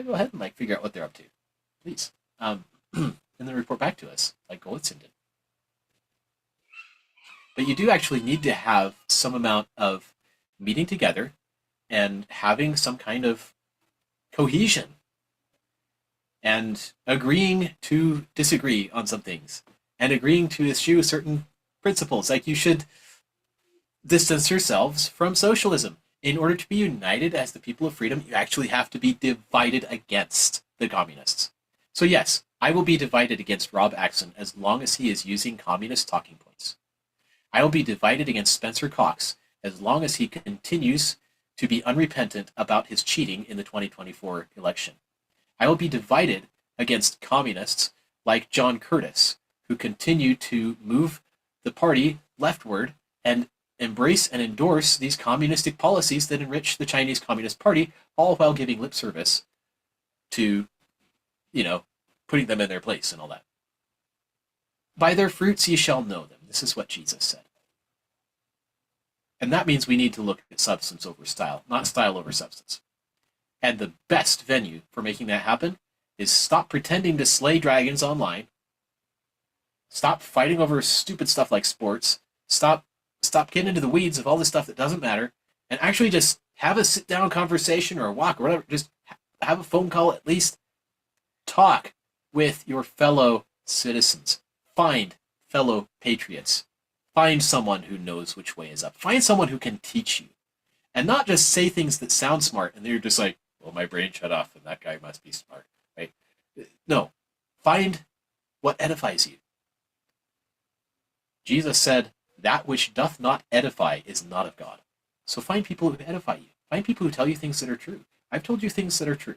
Speaker 1: Go ahead and, like, figure out what they're up to, please. And then report back to us, like Golitsyn did. But you do actually need to have some amount of meeting together and having some kind of cohesion and agreeing to disagree on some things and agreeing to eschew certain principles. Like, you should distance yourselves from socialism. In order to be united as the people of freedom, you actually have to be divided against the communists. So yes, I will be divided against Rob Axson as long as he is using communist talking points. I will be divided against Spencer Cox as long as he continues to be unrepentant about his cheating in the 2024 election. I will be divided against communists like John Curtis, who continue to move the party leftward and embrace and endorse these communistic policies that enrich the Chinese Communist Party, all while giving lip service to, putting them in their place and all that. By their fruits ye shall know them. This is what Jesus said. And that means we need to look at substance over style, not style over substance. And the best venue for making that happen is stop pretending to slay dragons online. Stop fighting over stupid stuff like sports. Stop getting into the weeds of all this stuff that doesn't matter. And actually just have a sit-down conversation or a walk or whatever. Just have a phone call at least. Talk with your fellow citizens. Find fellow patriots. Find someone who knows which way is up. Find someone who can teach you. And not just say things that sound smart and you're just like, well, my brain shut off and that guy must be smart, right? No. Find what edifies you. Jesus said, that which doth not edify is not of God. So find people who edify you. Find people who tell you things that are true. I've told you things that are true.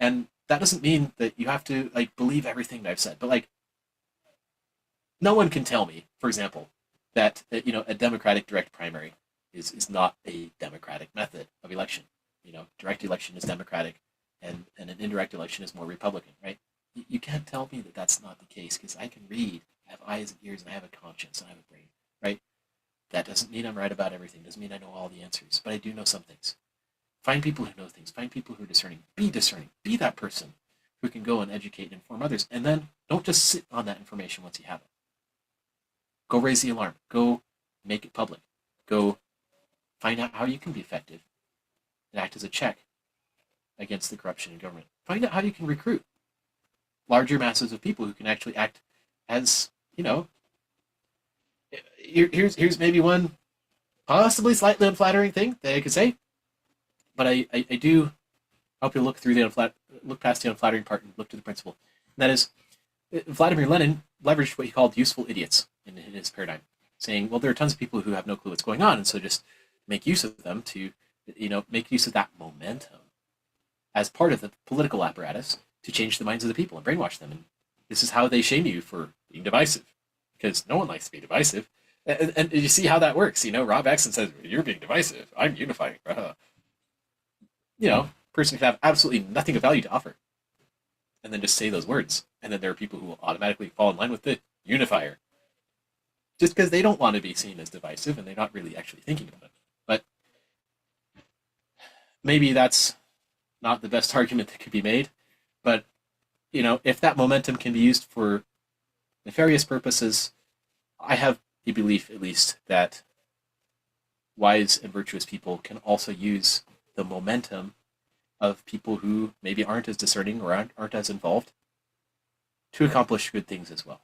Speaker 1: And that doesn't mean that you have to believe everything that I've said. But no one can tell me, for example, that a democratic direct primary is not a democratic method of election. Direct election is democratic, and an indirect election is more Republican, right? You can't tell me that that's not the case, because I can read, I have eyes and ears, and I have a conscience, and I have a brain, right? That doesn't mean I'm right about everything. Doesn't mean I know all the answers, but I do know some things. Find people who know things. Find people who are discerning. Be discerning. Be that person who can go and educate and inform others, and then don't just sit on that information once you have it. Go raise the alarm. Go make it public. Go find out how you can be effective and act as a check against the corruption in government. Find out how you can recruit larger masses of people who can actually act as, here's maybe one possibly slightly unflattering thing that I could say, but I do help you look past the unflattering part and look to the principle. And that is, Vladimir Lenin leveraged what he called useful idiots in his paradigm, saying, well, there are tons of people who have no clue what's going on, and so just make use of them to, make use of that momentum as part of the political apparatus to change the minds of the people and brainwash them. And this is how they shame you for being divisive, because no one likes to be divisive. And you see how that works. Rob Axson says, you're being divisive. I'm unifying. Person can have absolutely nothing of value to offer, and then just say those words. And then there are people who will automatically fall in line with the unifier, just because they don't want to be seen as divisive and they're not really actually thinking about it. But maybe that's not the best argument that could be made. But, if that momentum can be used for nefarious purposes, I have a belief, at least, that wise and virtuous people can also use the momentum of people who maybe aren't as discerning or aren't as involved to accomplish good things as well.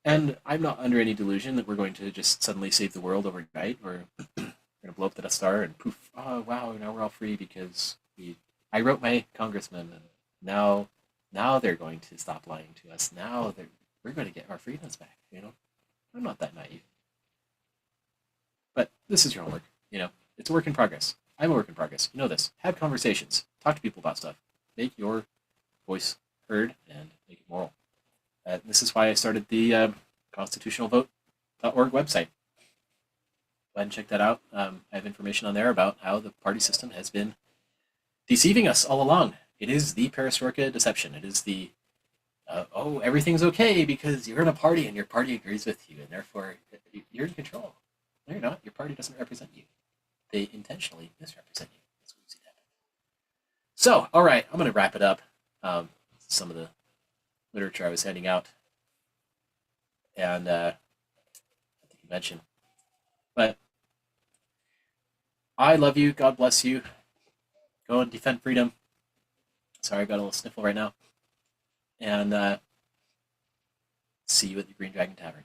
Speaker 1: And I'm not under any delusion that we're going to just suddenly save the world overnight, or we're going to blow up the Death Star and poof, oh wow, now we're all free because I wrote my congressman, and now they're going to stop lying to us. Now we're going to get our freedoms back. I'm not that naive. But this is your homework. It's a work in progress. I'm a work in progress. You know this. Have conversations. Talk to people about stuff. Make your voice heard and make it moral. This is why I started the constitutionalvote.org website. Go ahead and check that out. I have information on there about how the party system has been deceiving us all along. It is the perestroika deception. It is the, everything's okay because you're in a party and your party agrees with you, and therefore you're in control. No, you're not. Your party doesn't represent you. They intentionally misrepresent you. That's what we've seen happen. So, all right, I'm going to wrap it up. Some of the literature I was handing out, and I think you mentioned. But I love you. God bless you. Go and defend freedom. Sorry, I've got a little sniffle right now. And see you at the Green Dragon Tavern.